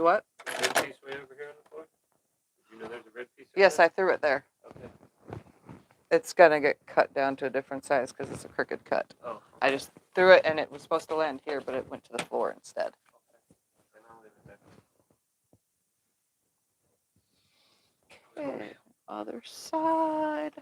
what? Red piece way over here on the floor? Did you know there's a red piece? Yes, I threw it there. Okay. It's gonna get cut down to a different size because it's a crooked cut. Oh. I just threw it and it was supposed to land here, but it went to the floor instead. Okay. Then I'll leave it there. Okay, other side.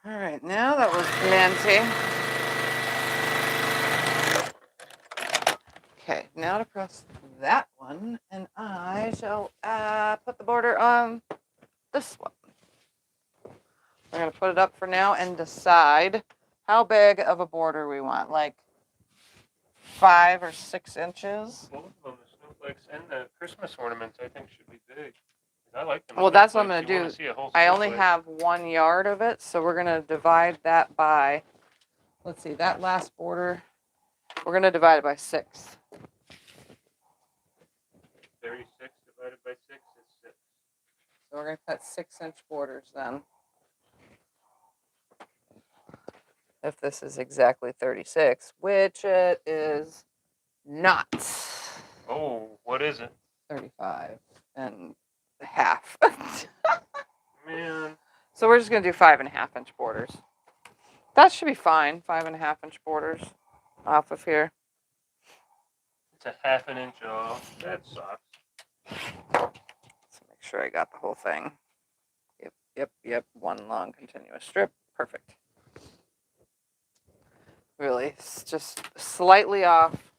All right, now that was plenty. Okay, now to press that one, and I shall put the border on this one. We're gonna put it up for now and decide how big of a border we want, like 5 or 6 inches. Both of them, the snowflakes and the Christmas ornaments, I think should be big. 'Cause I like them. Well, that's what I'm snowflakes. gonna You wanna do. see a whole I only snowflake. have 1 yard of it, so we're gonna divide that by, let's see, that last border, we're gonna divide it by 6. 36 divided by 6 is 6. So we're gonna cut 6-inch borders then. If this is exactly 36, which it is not. Oh, what is it? 35 and a half. Man. So we're just gonna do 5.5-inch borders. That should be fine. 5.5-inch borders off of here. It's a half an inch off. That sucks. Let's make sure I got the whole thing. Yep. 1 long continuous strip. Perfect. Really, it's just slightly off.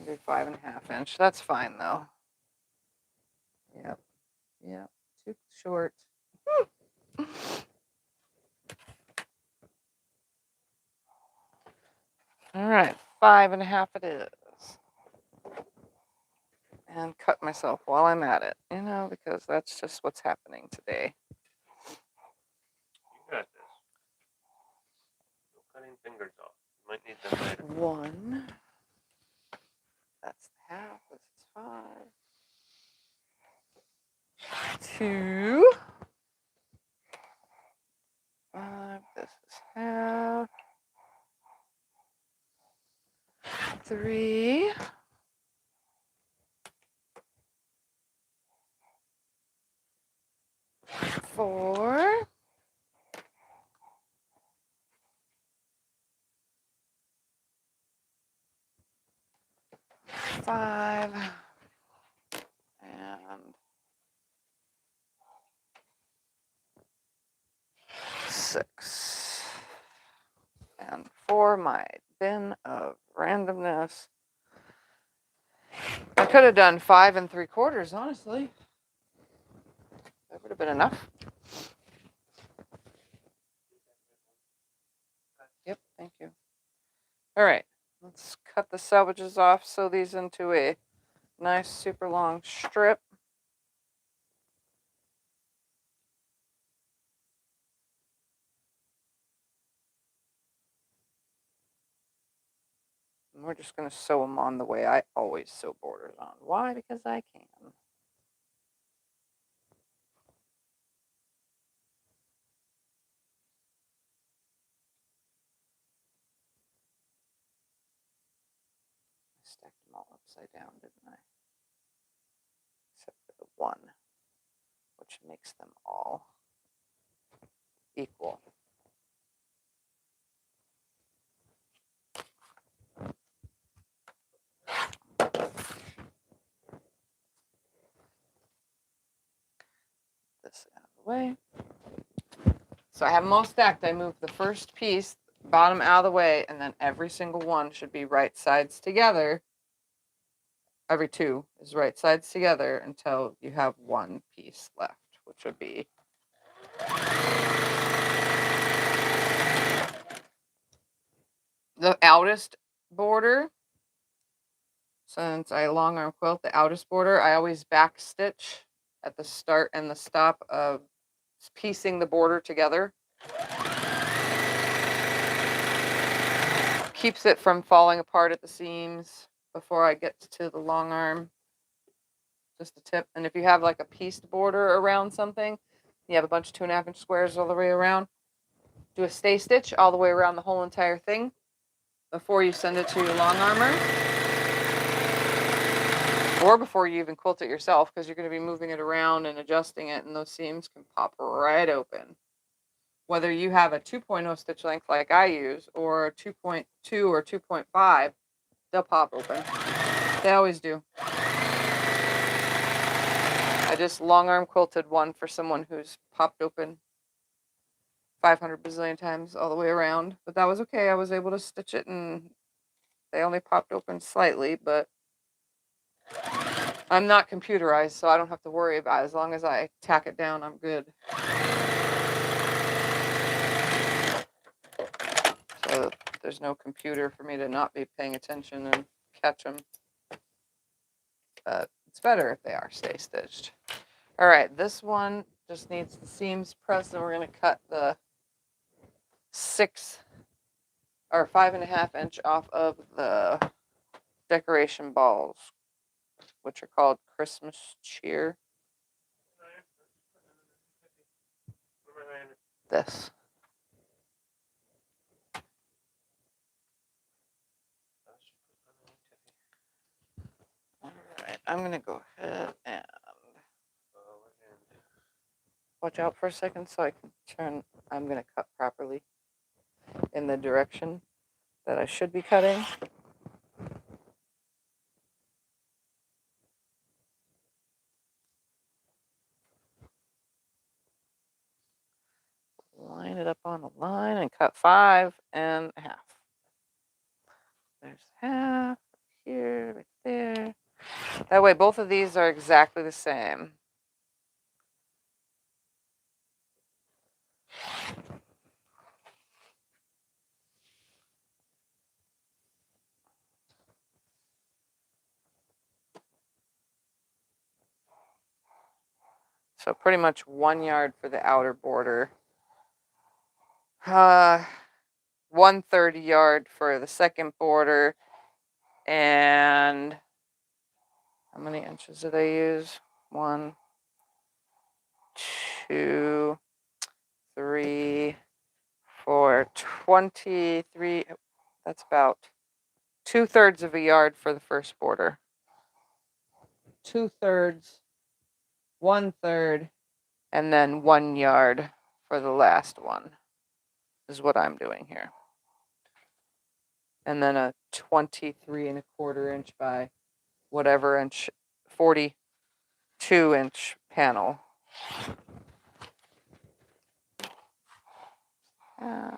Do 5.5-inch. That's fine though. Yep. Too short. All right, 5.5 it is. And cut myself while I'm at it, because that's just what's happening today. You got this. No cutting fingers off. You might need them later. 1. That's the half. This is 5. 2. 5. This is half. 3. 4. 5. And 6. And for my bin of randomness, I could have done 5 3/4, honestly. That would have been enough. Yep, thank you. All right, let's cut the selvages off, sew these into a nice super long strip. And we're just going to sew them on the way I always sew borders on. Why? Because I can. I stacked them all upside down, didn't I? Except for the 1, which makes them all equal. This out of the way. So I have them all stacked. I moved the first piece, bottom out of the way, and then every single one should be right sides together. Every 2 is right sides together until you have 1 piece left, which would be outest border, since I long arm quilt the outest border, I always back stitch at the start and the stop of piecing the border together. Keeps it from falling apart at the seams before I get to the long arm. Just a tip. And if you have like a pieced border around something, you have a bunch of 2.5-inch squares all the way around, do a stay stitch all the way around the whole entire thing before you send it to your long armer, or before you even quilt it yourself, because you're going to be moving it around and adjusting it, and those seams can pop right open. Whether you have a 2.0 stitch length like I use, or a 2.2 or 2.5, they'll pop open. They always do. I just long arm quilted one for someone who's popped open 500 bazillion times all the way around, but that was okay. I was able to stitch it, and they only popped open slightly, but I'm not computerized, so I don't have to worry about it. As long as I tack it down, I'm good. So there's no computer for me to not be paying attention and catch them. But it's better if they are stay stitched. All right, this one just needs the seams pressed, and we're going to cut the 5.5 inch off of the decoration balls, which are called Christmas cheer. This. Alright, I'm going to go ahead and watch out for a second so I can turn. I'm going to cut properly in the direction that I should be cutting. Line it up on the line and cut 5.5. There's half here, right there. That way both of these are exactly the same. So pretty much 1 yard for the outer border. 1/3 yard for the second border. And how many inches did I use? 1, 2, 3, 4, 23. That's about 2/3 of a yard for the first border. 2/3, 1/3, and then 1 yard for the last one is what I'm doing here. And then a 23.25 inch by whatever inch, 42-inch panel. Uh,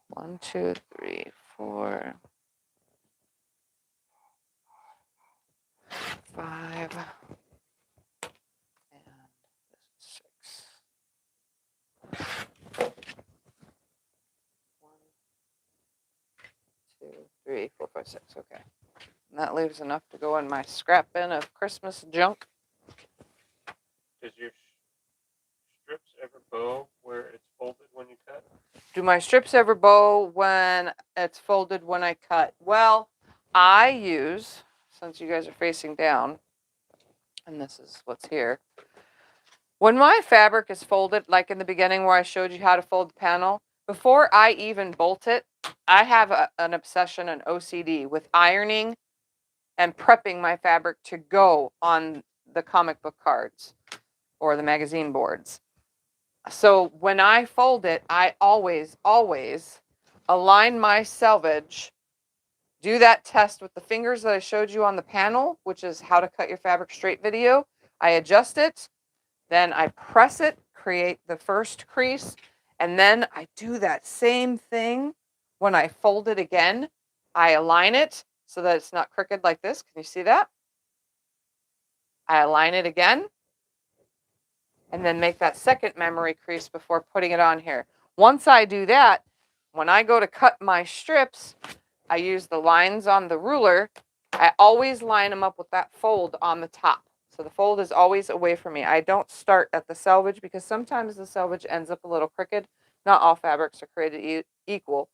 1, 2, 3, 4, 5, and this is 6. 1, 2, 3, 4, 5, 6. Okay. And that leaves enough to go in my scrap bin of Christmas junk. Does your strips ever bow where it's folded when you cut? Do my strips ever bow when it's folded when I cut? Well, I use, since you guys are facing down, and this is what's here. When my fabric is folded, like in the beginning where I showed you how to fold the panel, before I even bolt it, I have an obsession, an OCD with ironing and prepping my fabric to go on the comic book cards or the magazine boards. So when I fold it, I always align my selvage, do that test with the fingers that I showed you on the panel, which is how to cut your fabric straight video. I adjust it, then I press it, create the first crease, and then I do that same thing when I fold it again. I align it so that it's not crooked like this. Can you see that? I align it again. and then make that second memory crease before putting it on here. Once I do that, when I go to cut my strips, I use the lines on the ruler. I always line them up with that fold on the top. So the fold is always away from me. I don't start at the selvage because sometimes the selvage ends up a little crooked. Not all fabrics are created equal.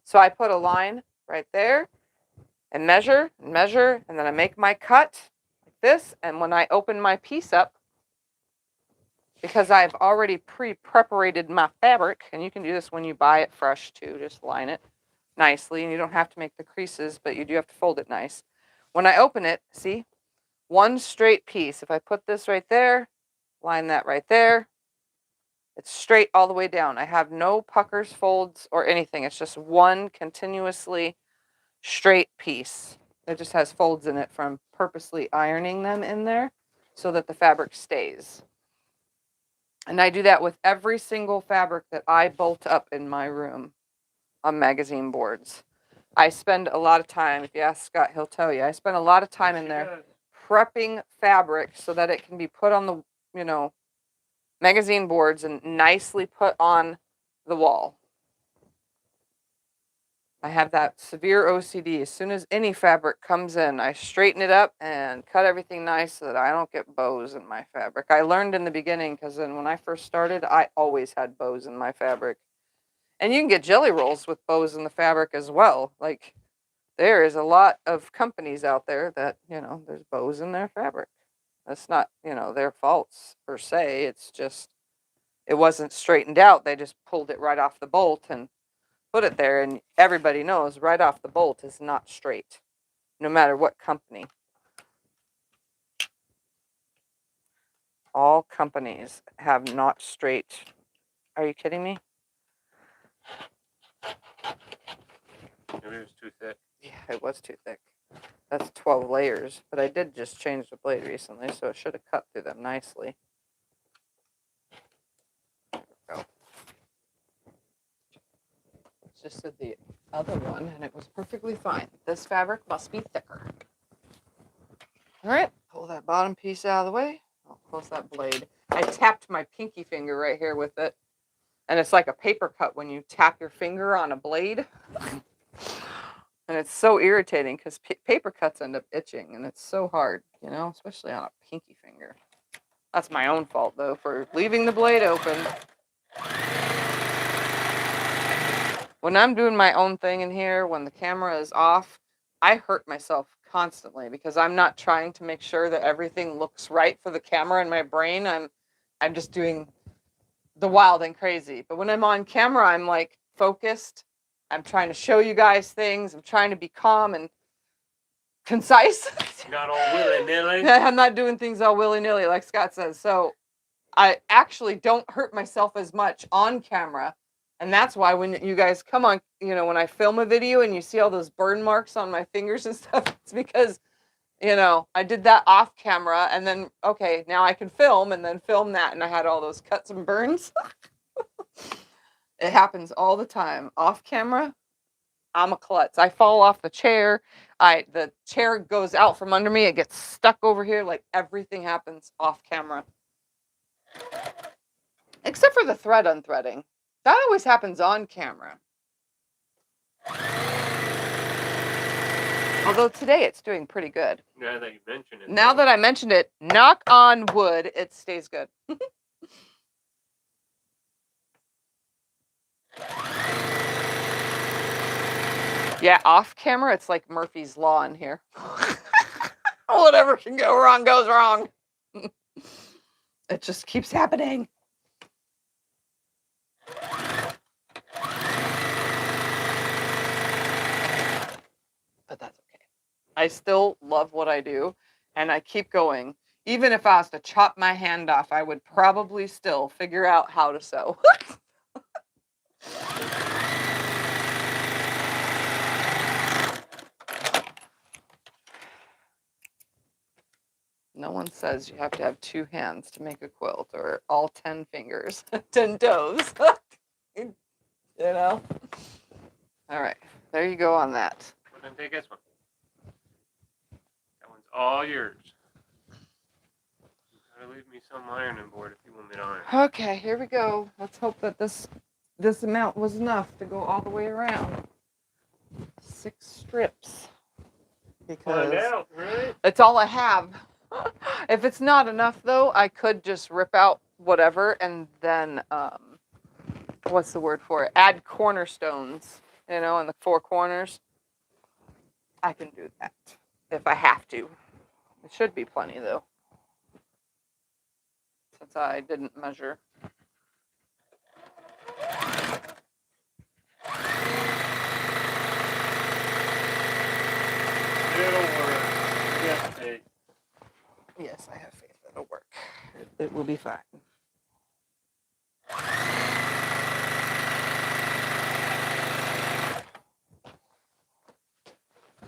So I put a line right there and measure, and then I make my cut like this. And when I open my piece up, because I've already pre-preparated my fabric, and you can do this when you buy it fresh too, just line it nicely, and you don't have to make the creases, but you do have to fold it nice. When I open it, see, one straight piece. If I put this right there, line that right there, it's straight all the way down. I have no puckers, folds, or anything. It's just one continuously straight piece. It just has folds in it from purposely ironing them in there so that the fabric stays. And I do that with every single fabric that I bolt up in my room on magazine boards. I spend a lot of time, if you ask Scott, he'll tell you, I spend a lot of time in there prepping fabric so that it can be put on the, magazine boards and nicely put on the wall. I have that severe OCD. As soon as any fabric comes in, I straighten it up and cut everything nice so that I don't get bows in my fabric. I learned in the beginning because then when I first started, I always had bows in my fabric. And you can get jelly rolls with bows in the fabric as well. Like, there is a lot of companies out there that, there's bows in their fabric. That's not, their faults per se. It's just, it wasn't straightened out. They just pulled it right off the bolt and put it there, and everybody knows right off the bolt is not straight, no matter what company. All companies have not straight. Are you kidding me? Maybe it was too thick. Yeah, it was too thick. That's 12 layers, but I did just change the blade recently, so it should have cut through them nicely. There we go. Just did the other one, and it was perfectly fine. This fabric must be thicker. All right, pull that bottom piece out of the way. I'll close that blade. I tapped my pinky finger right here with it, and it's like a paper cut when you tap your finger on a blade. And it's so irritating because paper cuts end up itching, and it's so hard, especially on a pinky finger. That's my own fault, though, for leaving the blade open. When I'm doing my own thing in here, when the camera is off, I hurt myself constantly because I'm not trying to make sure that everything looks right for the camera in my brain. I'm just doing the wild and crazy. But when I'm on camera, I'm like focused. I'm trying to show you guys things. I'm trying to be calm and concise. Not all willy-nilly. I'm not doing things all willy-nilly, like Scott says. So I actually don't hurt myself as much on camera. And that's why when you guys come on, when I film a video and you see all those burn marks on my fingers and stuff, it's because, I did that off camera, and then, okay, now I can film and then film that. And I had all those cuts and burns. It happens all the time. Off camera, I'm a klutz. I fall off the chair. The chair goes out from under me. It gets stuck over here. Like, everything happens off camera. Except for the thread unthreading. That always happens on camera. Although today it's doing pretty good. Now that you mention it. Now that I mentioned it, knock on wood, it stays good. Yeah, off camera, it's like Murphy's Law in here. Whatever can go wrong goes wrong. It just keeps happening. But that's okay. I still love what I do, and I keep going. Even if I was to chop my hand off, I would probably still figure out how to sew. No one says you have to have 2 hands to make a quilt, or all 10 fingers, 10 toes. All right, there you go on that. Well, then take this one. That one's all yours. Gotta leave me some ironing board if you want me to iron. Okay, here we go. Let's hope that this amount was enough to go all the way around. 6 strips. Find Because out, right? it's all I have. If it's not enough though, I could just rip out whatever and then what's the word for it? Add cornerstones, in the 4 corners. I can do that if I have to. It should be plenty though, since I didn't measure. It'll work. Yes, Dave. Yes, I have faith it'll work. It will be fine.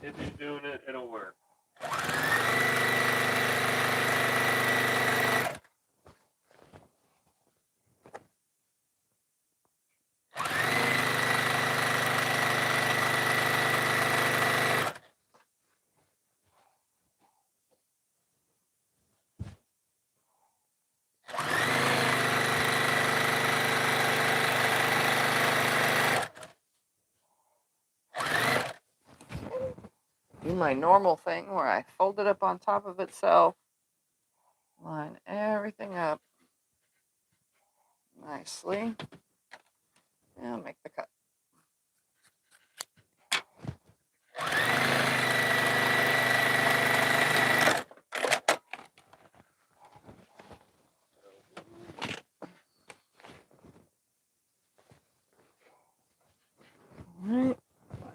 If he's doing it, it'll work. Do my normal thing where I fold it up on top of itself, line everything up nicely, and make the cut. Alright,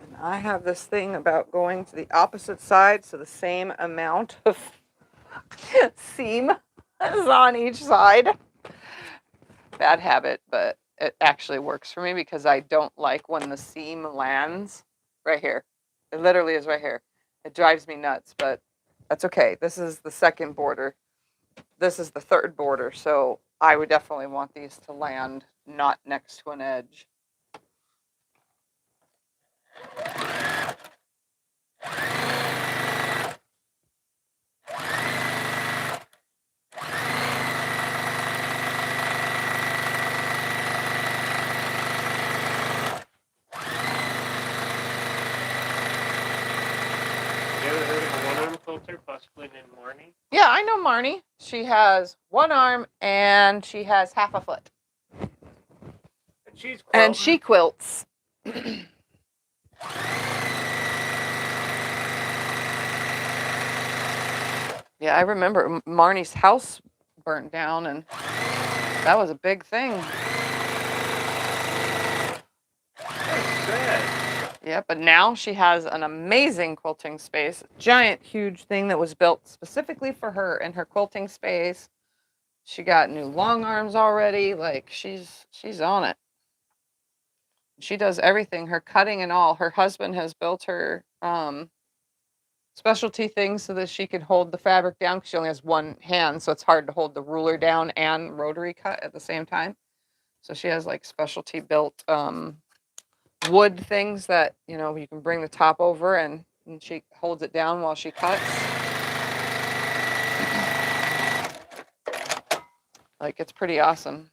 and I have this thing about going to the opposite side, so the same amount of seam is on each side. Bad habit, but it actually works for me because I don't like when the seam lands right here. It literally is right here. It drives me nuts, but that's okay. This is the second border. This is the third border, so I would definitely want these to land not next to an edge. You ever heard of a one-arm quilter, possibly named Marnie? Yeah, I know Marnie. She has 1 arm and she has half a foot. And she's quilting. And she quilts. Yeah, I remember Marnie's house burnt down, and that was a big thing. That's sad. Yeah, but now she has an amazing quilting space. Giant, huge thing that was built specifically for her in her quilting space. She got new long arms already. Like, she's on it. She does everything, her cutting and all. Her husband has built her specialty things so that she can hold the fabric down because she only has one hand, so it's hard to hold the ruler down and rotary cut at the same time. So she has like specialty built wood things that you can bring the top over and she holds it down while she cuts. Like, it's pretty awesome.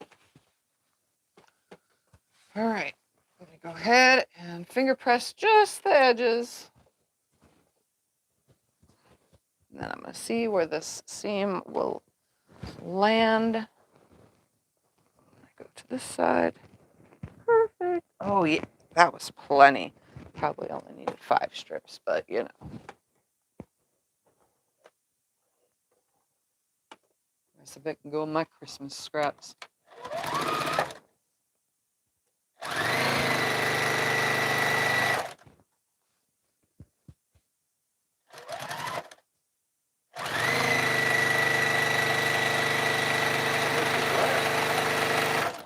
All right, let me go ahead and finger press just the edges. And then I'm going to see where this seam will land. I go to this side. Perfect. Oh, yeah, that was plenty. Probably only needed 5 strips, but Let's see if I can go in my Christmas scraps.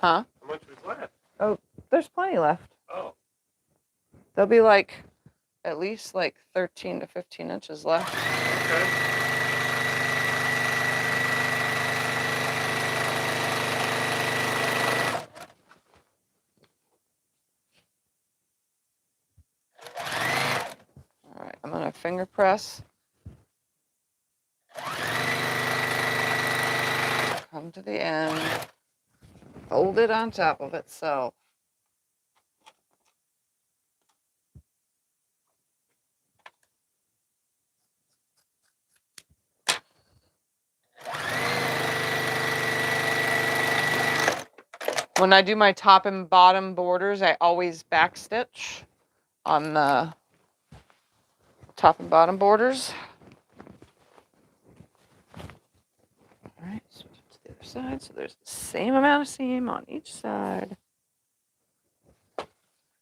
Huh? How much was left? Oh, there's plenty left. Oh. There'll be at least 13 to 15 inches left. Okay. All right, I'm gonna finger press. come to the end, fold it on top of itself. When I do my top and bottom borders, I always backstitch on the top and bottom borders. All right, switch it to the other side. So there's the same amount of seam on each side.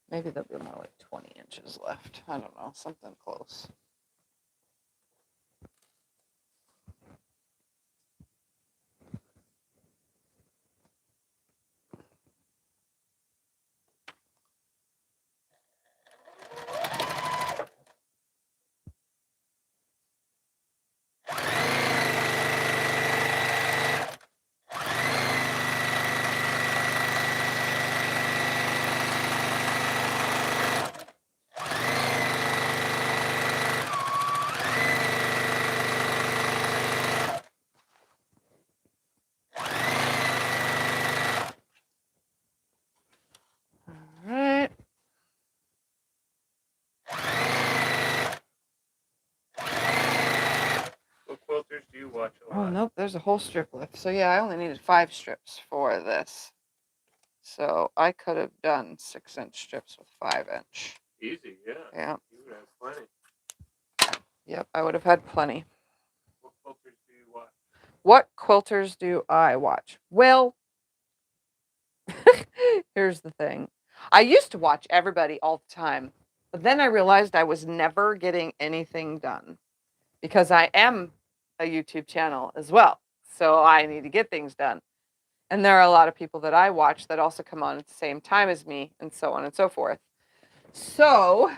Maybe there'll be more like 20 inches left. I don't know, something close. Quilters do you watch a lot? Oh, nope, there's a whole strip left. So yeah, I only needed 5 strips for this. So I could have done 6-inch strips with 5-inch. Easy, yeah. Yeah. You would have plenty. Yep, I would have had plenty. What quilters do you watch? What quilters do I watch? Well, here's the thing. I used to watch everybody all the time, but then I realized I was never getting anything done because I am a YouTube channel as well. So I need to get things done. And there are a lot of people that I watch that also come on at the same time as me, and so on and so forth. So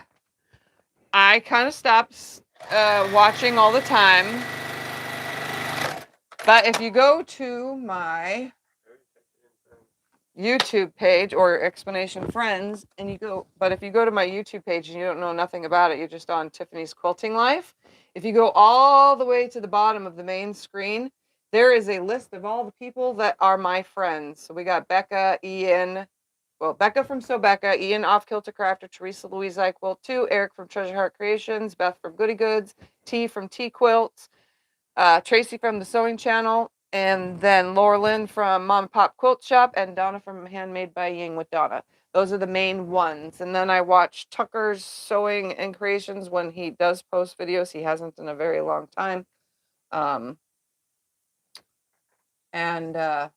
I kind of stopped watching all the time. But if you go to my YouTube page or Explanation Friends, and you go, but if you go to my YouTube page and you don't know nothing about it, you're just on Tiffany's Quilting Life. If you go all the way to the bottom of the main screen, there is a list of all the people that are my friends. So we got Becca, Ian, well, Becca from Sew Becca, Ian off Kilter Crafter, Teresa Louise I Quilt 2, Eric from Treasure Heart Creations, Beth from Goody Goods, T from T Quilts, Tracy from the Sewing Channel, and then Laura Lynn from Mom and Pop Quilt Shop, and Donna from Handmade by Ying with Donna. Those are the main ones. And then I watch Tucker's Sewing and Creations when he does post videos. He hasn't in a very long time. And a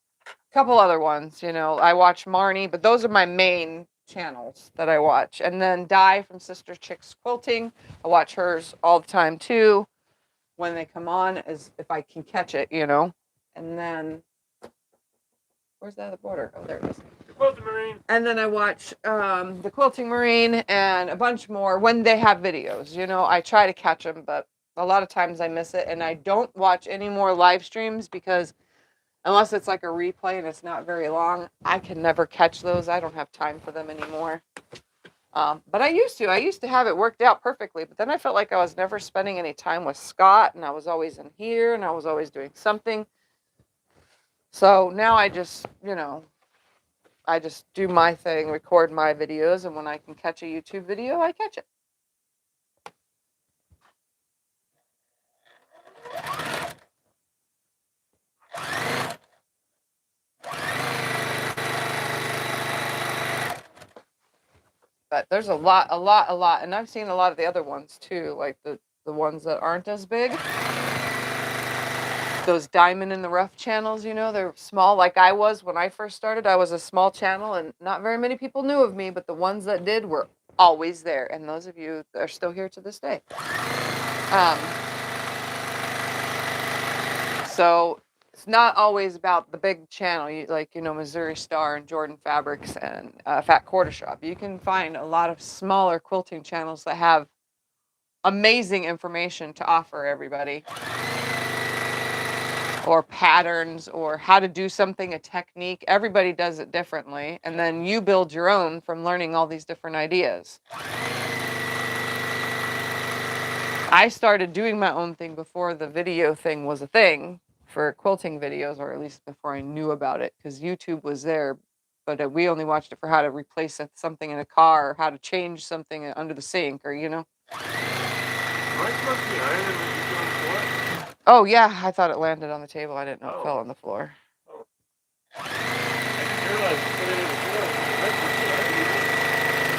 couple other ones, you know. I watch Marnie, but those are my main channels that I watch. And then Di from Sister Chicks Quilting. I watch hers all the time too when they come on, as if I can catch it, you know. And then, where's that other border? Oh, there it is. The Quilting Marine. And then I watch the Quilting Marine and a bunch more when they have videos. You know, I try to catch them, but a lot of times I miss it. And I don't watch any more live streams because unless it's like a replay and it's not very long, I can never catch those. I don't have time for them anymore. But I used to have it worked out perfectly, but then I felt like I was never spending any time with Scott, and I was always in here, and I was always doing something. So now I just, you know, I just do my thing, record my videos, and when I can catch a YouTube video, I catch it. But there's a lot, and I've seen a lot of the other ones too, like the ones that aren't as big. Those diamond in the rough channels, you know, they're small like I was when I first started. I was a small channel and not very many people knew of me, but the ones that did were always there. And those of you that are still here to this day. So it's not always about the big channel, like, you know, Missouri Star and Jordan Fabrics and Fat Quarter Shop. You can find a lot of smaller quilting channels that have amazing information to offer everybody. Or patterns, or how to do something, a technique. Everybody does it differently. And then you build your own from learning all these different ideas. I started doing my own thing before the video thing was a thing for quilting videos, or at least before I knew about it, because YouTube was there, but we only watched it for how to replace something in a car, or how to change something under the sink, or Am I supposed to be ironing when you're doing what? Oh yeah, I thought it landed on the table. I didn't know it fell on the floor. Oh. I didn't realize you put it in the floor.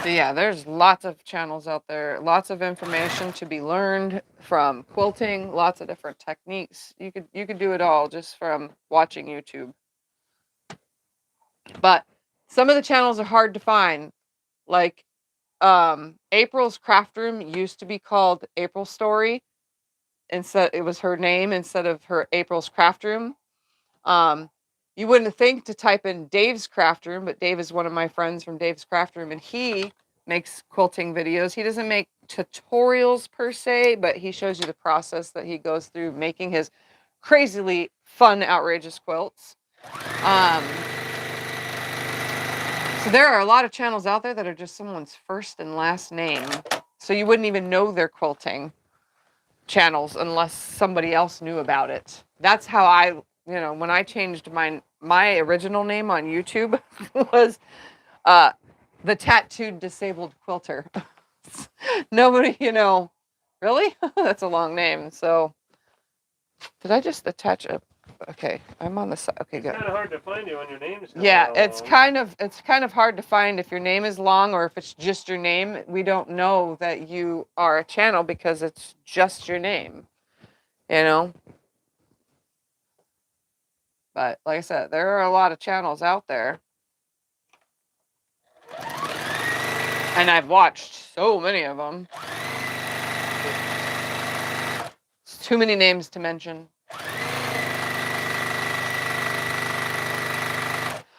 So yeah, there's lots of channels out there, lots of information to be learned from quilting, lots of different techniques. You could do it all just from watching YouTube. But some of the channels are hard to find. Like April's Craft Room used to be called April Story. Instead, it was her name instead of her April's Craft Room. You wouldn't think to type in Dave's Craft Room, but Dave is one of my friends from Dave's Craft Room, and he makes quilting videos. He doesn't make tutorials per se, but he shows you the process that he goes through making his crazily fun, outrageous quilts. So there are a lot of channels out there that are just someone's first and last name. So you wouldn't even know they're quilting channels unless somebody else knew about it. That's how I, when I changed my original name on YouTube was the Tattooed Disabled Quilter. Nobody, really? That's a long name. So did I just attach a, okay, I'm on the side. Okay, good. It's kind of hard to find you when your name is Yeah, it's kind of hard to find if your name is long or if it's just your name. We don't know that you are a channel because it's just your name, But like I said, there are a lot of channels out there. And I've watched so many of them. It's too many names to mention.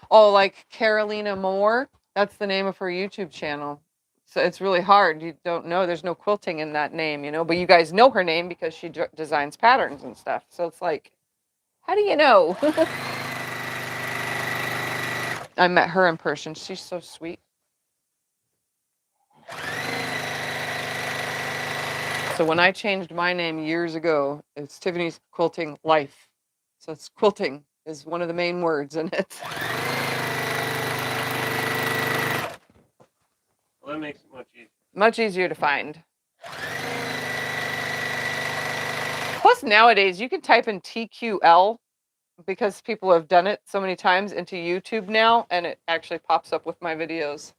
Oh, like Carolina Moore. That's the name of her YouTube channel. So it's really hard. You don't know. There's no quilting in that name, But you guys know her name because she designs patterns and stuff. So it's like, how do you know? I met her in person. She's so sweet. So when I changed my name years ago, it's Tiffany's Quilting Life. So it's quilting is one of the main words in it. Well, that makes it much easier. Much easier to find. Plus nowadays you can type in TQL because people have done it so many times into YouTube now, and it actually pops up with my videos.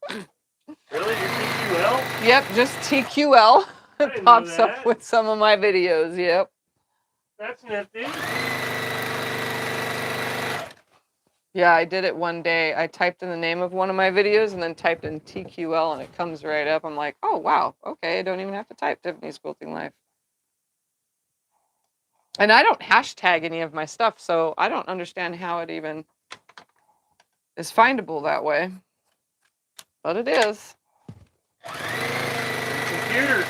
Really? Your TQL? Yep, just TQL. It pops up with some of my videos, yep. That's nifty. Yeah, I did it one day. I typed in the name of one of my videos and then typed in TQL and it comes right up. I'm like, oh, wow. Okay, I don't even have to type Tiffany's Quilting Life. And I don't hashtag any of my stuff, so I don't understand how it even is findable that way. But it is. Computers.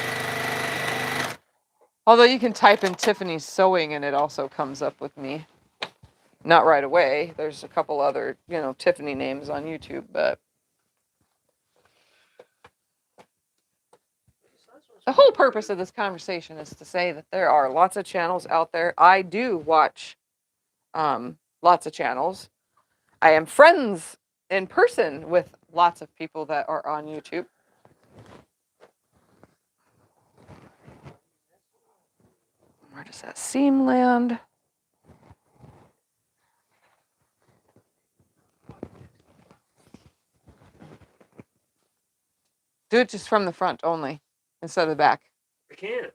Although you can type in Tiffany's Sewing and it also comes up with me. Not right away. There's a couple other, Tiffany names on YouTube, but the whole purpose of this conversation is to say that there are lots of channels out there. I do watch lots of channels. I am friends in person with lots of people that are on YouTube. Where does that seam land? Do it just from the front only, instead of the back. I can't.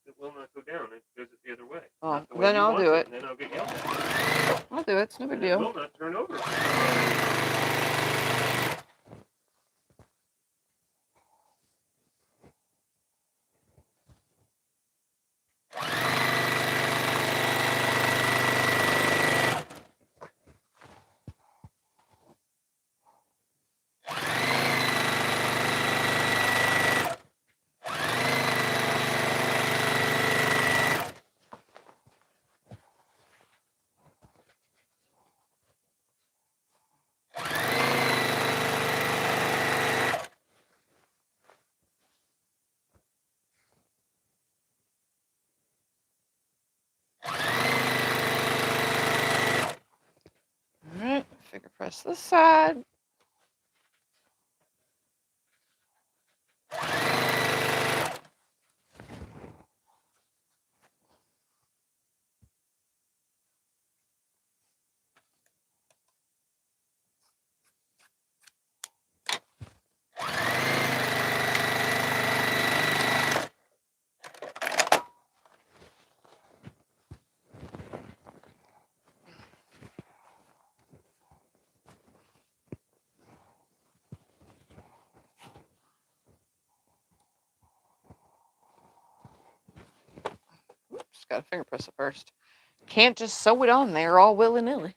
It will not go down. It goes the other way. Oh, then I'll do it. And then I'll get yelled at. I'll do it. It's no big deal. It will not turn over. press this side. Oops, got to finger press it first. Can't just sew it on there all willy-nilly.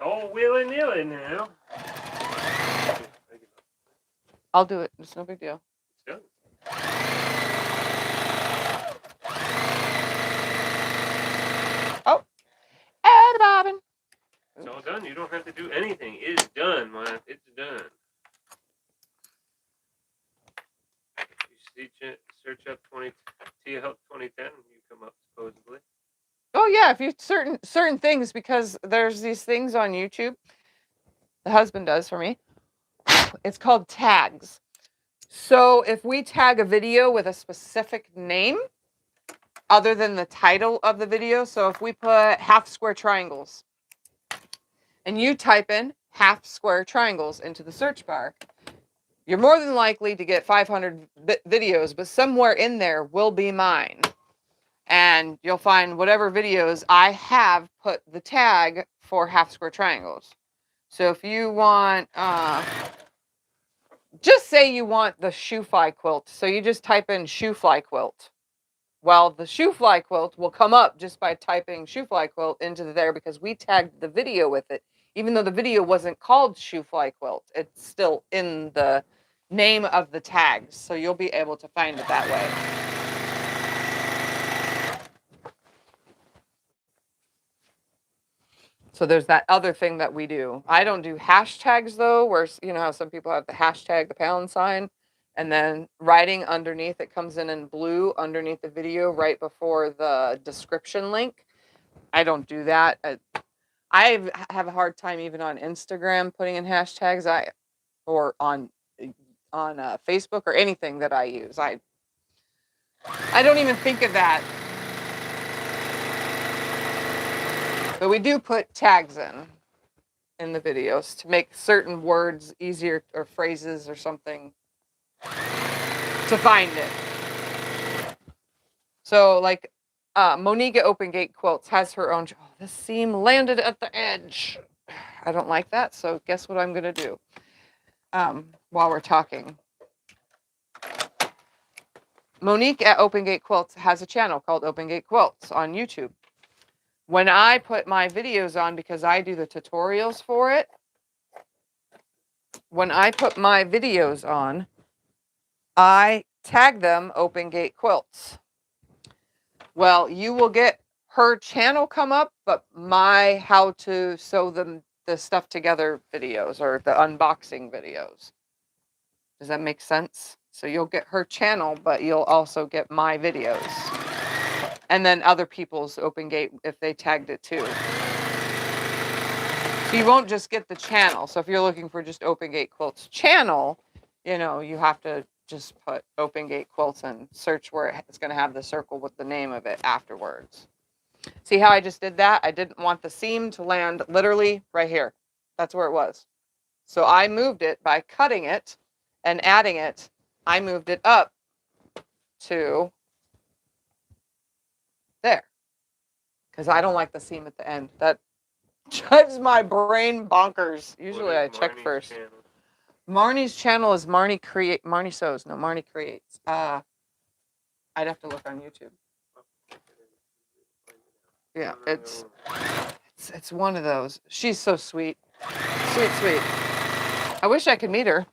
All willy-nilly now. I'll do it. It's no big deal. It's done. Oh, and the bobbin. It's all done. You don't have to do anything. It is done, man. It's done. You search up Tia Help 2010, you come up supposedly. Oh yeah, if you certain things, because there's these things on YouTube. The husband does for me. It's called tags. So if we tag a video with a specific name, other than the title of the video, so if we put half square triangles, and you type in half square triangles into the search bar, you're more than likely to get 500 videos, but somewhere in there will be mine. And you'll find whatever videos I have put the tag for half square triangles. So if you want, just say you want the shoe fly quilt. So you just type in shoe fly quilt. Well, the shoe fly quilt will come up just by typing shoe fly quilt into there, because we tagged the video with it. Even though the video wasn't called shoe fly quilt, it's still in the name of the tags. So you'll be able to find it that way. So there's that other thing that we do. I don't do hashtags though, where, you know how some people have the hashtag, the pound sign, and then writing underneath, it comes in blue underneath the video right before the description link. I don't do that. I have a hard time even on Instagram putting in hashtags. Or on Facebook or anything that I use. I don't even think of that. But we do put tags in the videos to make certain words easier, or phrases or something, to find it. So like Monique at Open Gate Quilts has her own. Oh, this seam landed at the edge. I don't like that. So guess what I'm going to do while we're talking. Monique at Open Gate Quilts has a channel called Open Gate Quilts on YouTube. When I put my videos on, because I do the tutorials for it, when I put my videos on, I tag them Open Gate Quilts. Well, you will get her channel come up, but my how to sew the stuff together videos, or the unboxing videos. Does that make sense? So you'll get her channel, but you'll also get my videos. And then other people's Open Gate if they tagged it too. So you won't just get the channel. So if you're looking for just Open Gate Quilts channel, you know, you have to just put Open Gate Quilts and search where it's going to have the circle with the name of it afterwards. See how I just did that? I didn't want the seam to land literally right here. That's where it was. So I moved it by cutting it and adding it. I moved it up to there, because I don't like the seam at the end. That drives my brain bonkers. Usually I check first. Channel? Marnie's channel is Marnie Sews. No, Marnie Creates. I'd have to look on YouTube. Yeah, it's one of those. She's so sweet. Sweet. I wish I could meet her.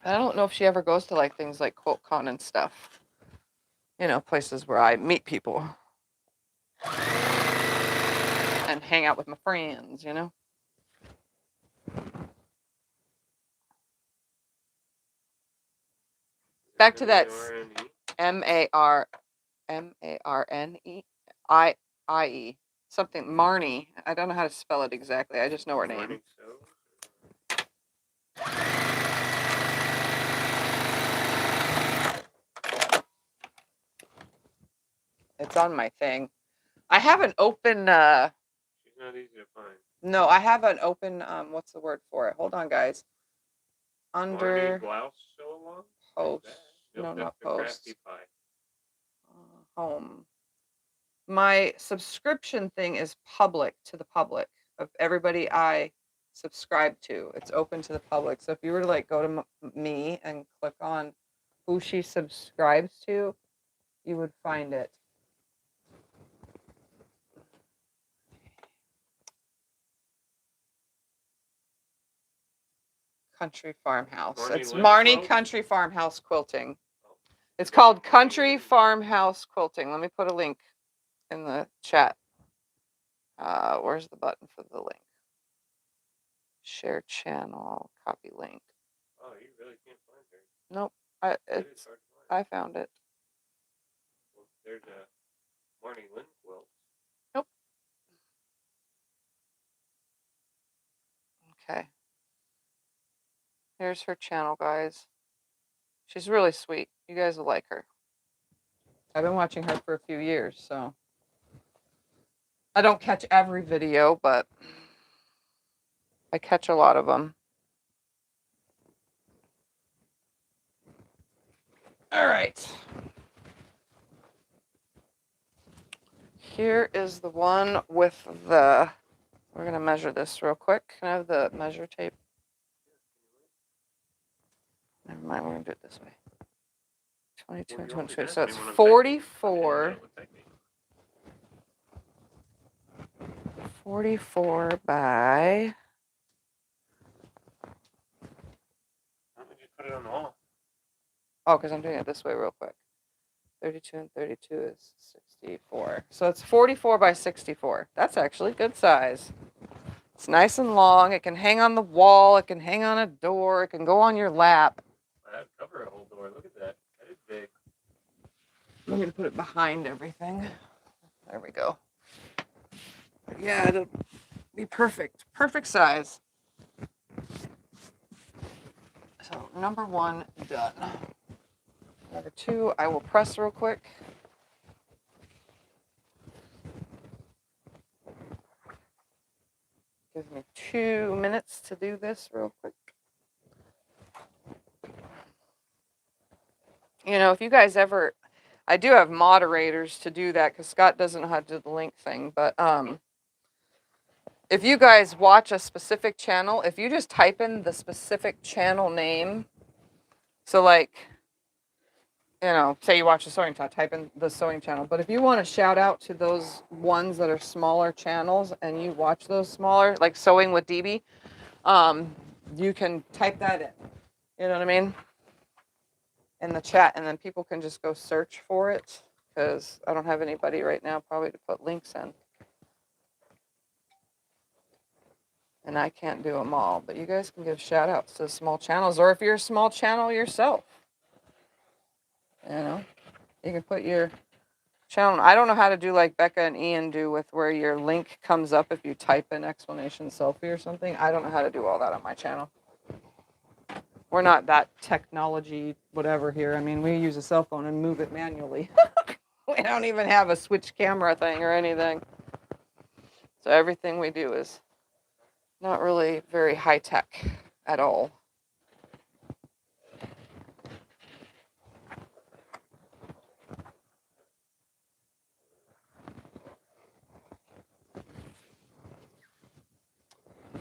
I don't know if she ever goes to like things like QuiltCon and stuff. You know, places where I meet people and hang out with my friends, you know. Back to that MARNEIE. something Marnie. I don't know how to spell it exactly. I just know her name. Morning sews. It's on my thing. I have an open. She's not easy to find. No, I have an open. What's the word for it? Hold on, guys. Under Marnie blouse sew along. post. Like No, not the post. crafty pie. Home. My subscription thing is public to the public of everybody I subscribe to. It's open to the public. So if you were to like go to me and click on who she subscribes to, you would find it. Country Farmhouse. Marnie It's Lynn Marnie Quilt? Country Farmhouse Quilting. Oh. It's called Marnie Country Lynn. Farmhouse Quilting. Let me put a link in the chat. Where's the button for the link? Share channel, copy link. Oh, you really can't find her. Nope. It is hard to find. I found it. Well, there's a Marnie Lynn quilt. Nope. Okay. Here's her channel, guys. She's really sweet. You guys will like her. I've been watching her for a few years, so I don't catch every video, but I catch a lot of them. All right. Here is the one with the, we're going to measure this real quick. Can I have the measure tape? Never mind, we're going to do it this way. 22 and 22. So it's 44. 44 by. Why don't we just put it on the wall? Oh, because I'm doing it this way real quick. 32 and 32 is 64. So it's 44 by 64. That's actually good size. It's nice and long. It can hang on the wall. It can hang on a door. It can go on your lap. That'd cover a whole door. Look at that. That is big. I'm going to put it behind everything. There we go. But yeah, it'll be perfect. Perfect size. So number 1 done. Number 2, I will press real quick. Give me 2 minutes to do this real quick. You know, if you guys ever, I do have moderators to do that because Scott doesn't know how to do the link thing, but if you guys watch a specific channel, if you just type in the specific channel name, so like, you know, say you watch the sewing channel, type in the sewing channel, but if you want to shout out to those ones that are smaller channels and you watch those smaller, like Sewing with DB, you can type that in, you know what I mean, in the chat, and then people can just go search for it, because I don't have anybody right now probably to put links in. And I can't do them all, but you guys can give shout outs to small channels, or if you're a small channel yourself, you know, you can put your channel. I don't know how to do like Becca and Ian do with where your link comes up if you type in exclamation selfie or something. I don't know how to do all that on my channel. We're not that technology whatever here. I mean, we use a cell phone and move it manually. We don't even have a switch camera thing or anything. So everything we do is not really very high tech at all.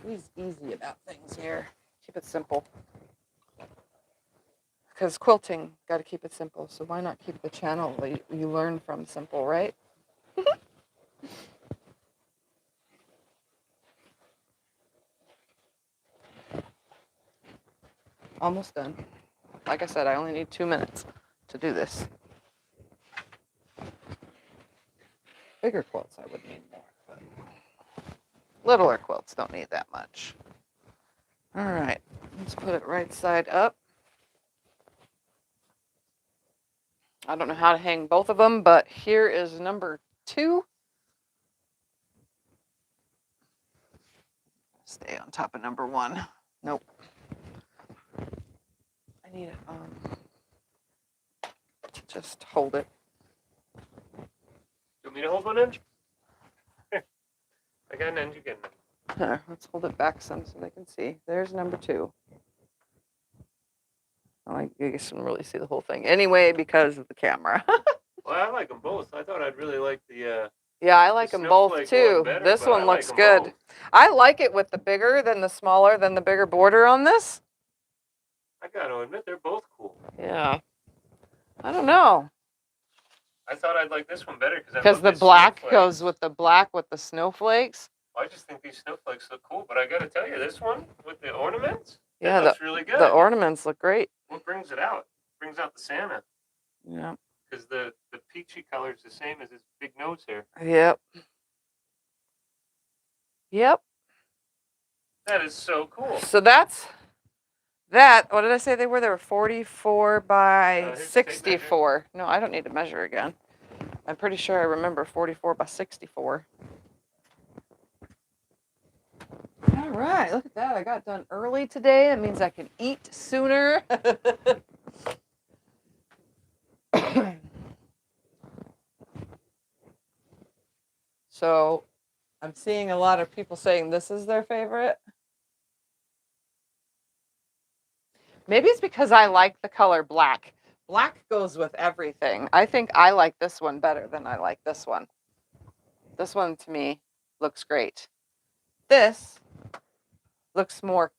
He's easy about things here. Keep it simple. Because quilting, got to keep it simple. So why not keep the channel that you learn from simple, right? Almost done. Like I said, I only need 2 minutes to do this. Bigger quilts, I would need more, but littler quilts don't need that much. All right, let's put it right side up. I don't know how to hang both of them, but here is number 2. stay on top of number 1. Nope. I need it to just hold it. You want me to hold one end? I got an end, you get an end. Here, let's hold it back some so they can see. There's number 2. Oh, I guess you can really see the whole thing. Anyway, because of the camera. Well, I like them both. I thought I'd really like the. Yeah, I like them both snowflake too. one better, This but one I looks like 'em good. both. I like it with the bigger than the smaller than the bigger border on this. I gotta admit, they're both cool. Yeah. I don't know. I thought I'd like this one better Because the black goes with the black with the snowflakes. I just think these snowflakes look cool, but I gotta tell you, this one with the ornaments, Yeah, it looks really good. The ornaments look great. What brings it out? Brings out the Santa. Yeah. Because the peachy color is the same as his big nose hair. Yep. Yep. That is so cool. So that's that. What did I say they were? They were 44 by 64. No, I don't need to measure again. I'm pretty sure I remember 44 by 64. All right, look at that. I got done early today. That means I can eat sooner. So I'm seeing a lot of people saying this is their favorite. Maybe it's because I like the color black. Black goes with everything. I think I like this one better than I like this one. This one to me looks great. This looks more,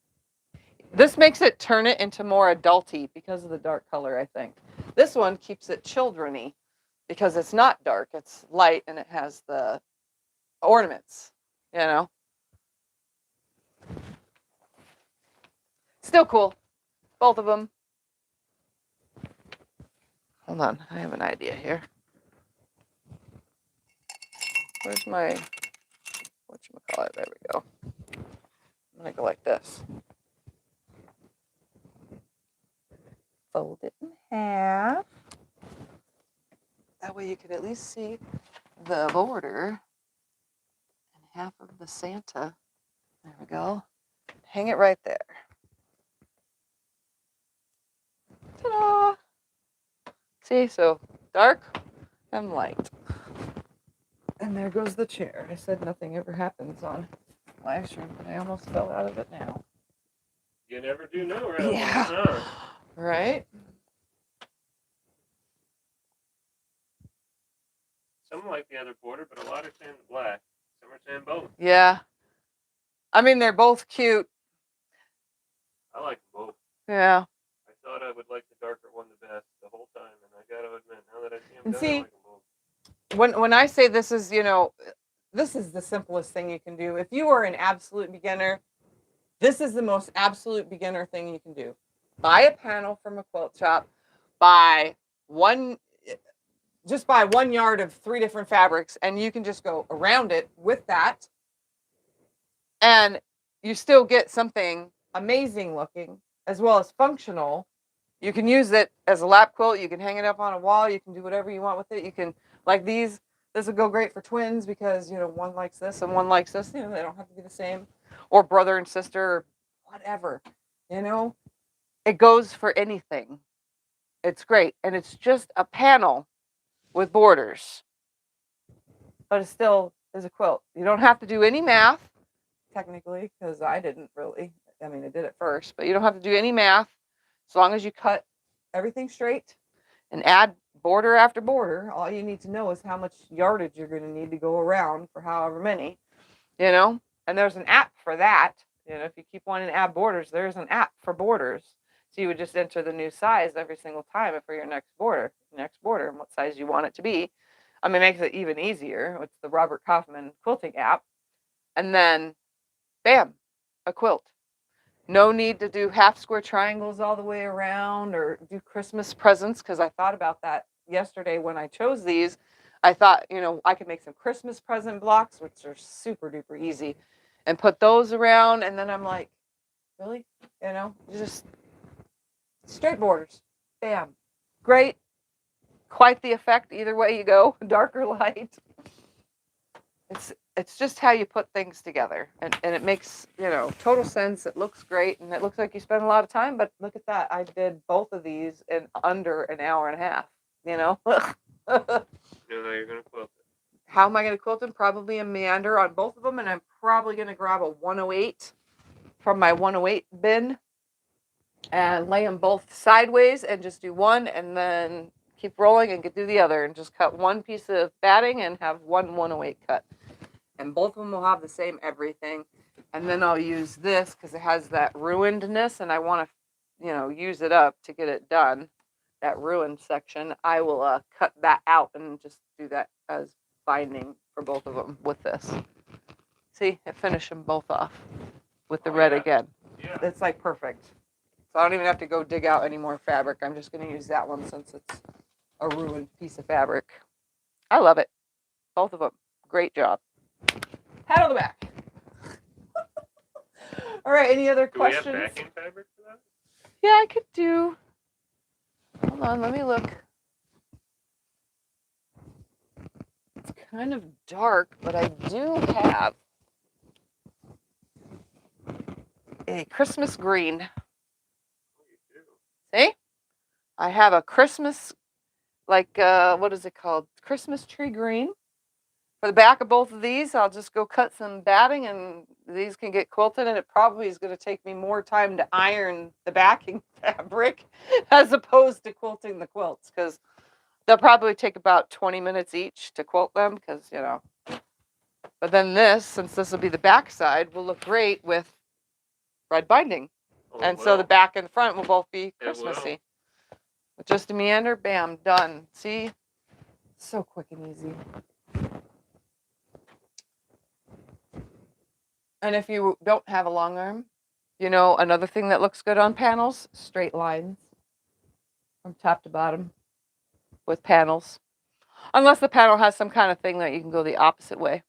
this makes it turn it into more adulty because of the dark color, I think. This one keeps it children-y because it's not dark, it's light and it has the ornaments, you know. Still cool, both of them. Hold on, I have an idea here. Where's my, whatchamacallit, there we go. I'm gonna go like this. Fold it in half. That way you can at least see the border and half of the Santa. There we go. Hang it right there. Ta-da! See, so dark and light. And there goes the chair. I said nothing ever happens on live stream, but I almost fell out of it now. You never do know, right? Yeah. Huh? Right? Some like the other border, but a lot are saying the black. Some are saying both. Yeah. I mean, they're both cute. I like them both. Yeah. I thought I would like the darker one the best the whole time, and I gotta admit, now that I see them And done, see, I like them both. when I say this is, you know, this is the simplest thing you can do. If you are an absolute beginner, this is the most absolute beginner thing you can do. Buy a panel from a quilt shop, just buy 1 yard of 3 different fabrics, and you can just go around it with that, and you still get something amazing looking as well as functional. You can use it as a lap quilt. You can hang it up on a wall. You can do whatever you want with it. You can, like these, this would go great for twins because, you know, one likes this and one likes this. You know, they don't have to be the same. Or brother and sister or whatever. You know, it goes for anything. It's great. And it's just a panel with borders. But it still is a quilt. You don't have to do any math, technically, because I didn't really. I mean, I did it first. But you don't have to do any math. As long as you cut everything straight and add border after border, all you need to know is how much yardage you're going to need to go around for however many, you know? And there's an app for that. You know, if you keep wanting to add borders, there's an app for borders. So you would just enter the new size every single time for your next border, and what size you want it to be. I mean, it makes it even easier. It's the Robert Kaufman quilting app. And then, bam, a quilt. No need to do half square triangles all the way around or do Christmas presents, because I thought about that yesterday when I chose these. I thought, you know, I could make some Christmas present blocks, which are super duper easy, and put those around. And then I'm like, really? You know, just straight borders. Bam. Great. Quite the effect either way you go, dark or light. It's just how you put things together, and it makes, you know, total sense. It looks great, and it looks like you spend a lot of time, but look at that. I did both of these in under an hour and a half, you know. You know how you're gonna quilt it. How am I going to quilt them? Probably a meander on both of them, and I'm probably going to grab a 108 from my 108 bin and lay them both sideways and just do one, and then keep rolling and do the other, and just cut one piece of batting and have one 108 cut. And both of them will have the same everything. And then I'll use this because it has that ruinedness, and I want to, you know, use it up to get it done. That ruined section, I will cut that out and just do that as binding for both of them with this. See, it finished them both off with the red again. Yeah. It's like perfect. So I don't even have to go dig out any more fabric. I'm just going to use that one since it's a ruined piece of fabric. I love it. Both of them. Great job. Pat on the back. All right, any other questions? Do we have backing fabric for that? Yeah, I could do. Hold on, let me look. It's kind of dark, but I do have a Christmas green. Oh, you do? See? I have a Christmas, like, what is it called? Christmas tree green. For the back of both of these, I'll just go cut some batting, and these can get quilted, and it probably is going to take me more time to iron the backing fabric as opposed to quilting the quilts, because they'll probably take about 20 minutes each to quilt them, because, you know. But then this, since this will be the back side, will look great with red binding. Oh, And so the back and the front will both be It Christmassy. With just a meander, bam, done. See? So quick and easy. And if you don't have a long arm, you know, another thing that looks good on panels, straight lines from top to bottom with panels. Unless the panel has some kind of thing that you can go the opposite way.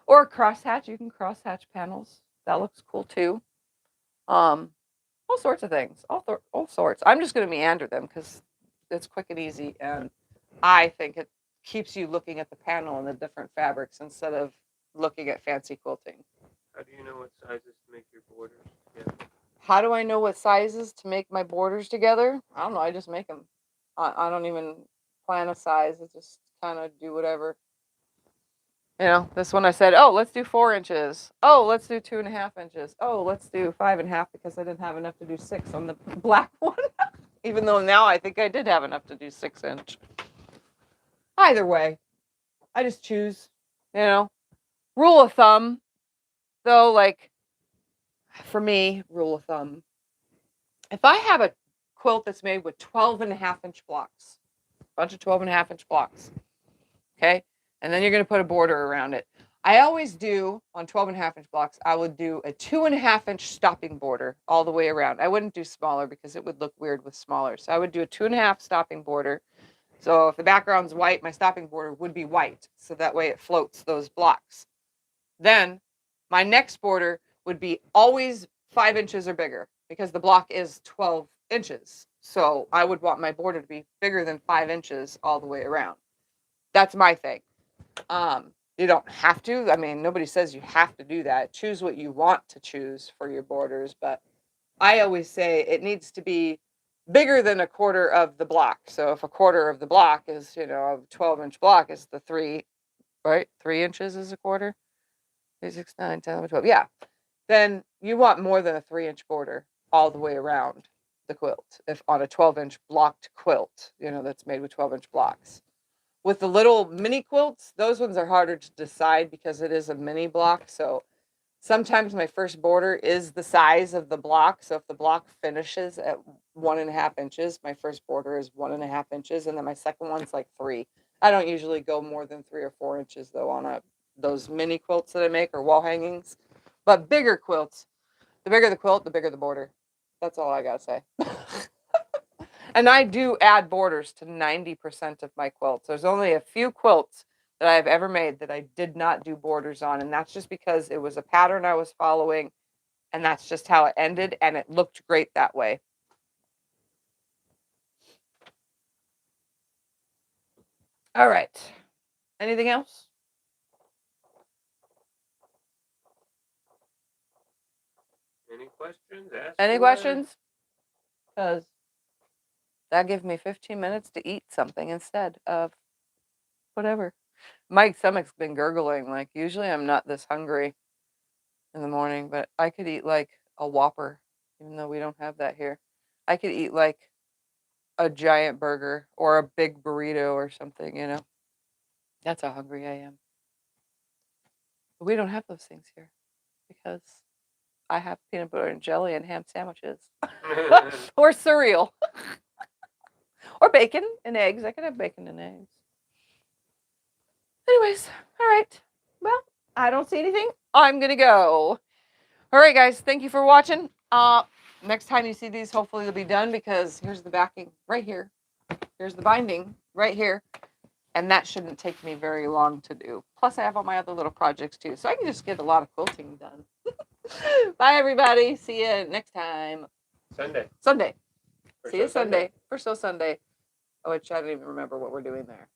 Or crosshatch, you can crosshatch panels. That looks cool too. All sorts of things, all sorts. I'm just going to meander them because it's quick and easy, and I think it keeps you looking at the panel and the different fabrics instead of looking at fancy quilting. How do you know what sizes to make your borders together? How do I know what sizes to make my borders together? I don't know. I just make them. I don't even plan a size. I just kind of do whatever. You know, this one I said, oh, let's do 4 inches. Oh, let's do 2.5 inches. Oh, let's do 5.5 because I didn't have enough to do 6 on the black one. Even though now I think I did have enough to do 6 inch. Either way, I just choose, you know. Rule of thumb, though, like, for me, rule of thumb, if I have a quilt that's made with 12.5-inch blocks, a bunch of 12.5-inch blocks, okay, and then you're going to put a border around it. I always do, on 12.5-inch blocks, I would do a 2.5-inch stopping border all the way around. I wouldn't do smaller because it would look weird with smaller. So I would do a 2.5 stopping border. So if the background's white, my stopping border would be white. So that way it floats those blocks. Then my next border would be always 5 inches or bigger because the block is 12 inches. So I would want my border to be bigger than 5 inches all the way around. That's my thing. You don't have to. I mean, nobody says you have to do that. Choose what you want to choose for your borders. But I always say it needs to be bigger than a quarter of the block. So if a quarter of the block is, you know, a 12-inch block is the 3, right? 3 inches is a quarter. 3, 6, 9, 10, 11, 12. Yeah. Then you want more than a 3-inch border all the way around the quilt. If on a 12-inch blocked quilt, you know, that's made with 12-inch blocks. With the little mini quilts, those ones are harder to decide because it is a mini block. So sometimes my first border is the size of the block. So if the block finishes at 1.5 inches, my first border is 1.5 inches. And then my second one's like 3. I don't usually go more than 3 or 4 inches though on those mini quilts that I make or wall hangings. But bigger quilts, the bigger the quilt, the bigger the border. That's all I gotta say. And I do add borders to 90% of my quilts. There's only a few quilts that I've ever made that I did not do borders on. And that's just because it was a pattern I was following. And that's just how it ended. And it looked great that way. All right. Anything else? Any questions? Ask Any away. questions? Because that gives me 15 minutes to eat something instead of whatever. My stomach's been gurgling. Like, usually I'm not this hungry in the morning, but I could eat like a Whopper, even though we don't have that here. I could eat like a giant burger or a big burrito or something, you know. That's how hungry I am. But we don't have those things here because I have peanut butter and jelly and ham sandwiches or cereal or bacon and eggs. I could have bacon and eggs. Anyways, all right. Well, I don't see anything. I'm going to go. All right, guys. Thank you for watching. Next time you see these, hopefully they'll be done because here's the backing right here. Here's the binding right here. And that shouldn't take me very long to do. Plus, I have all my other little projects too. So I can just get a lot of quilting done. Bye, everybody. See you next time. Sunday. Sunday. For See you Sunday. Sunday. For So Sunday. Oh, which I don't even remember what we're doing there.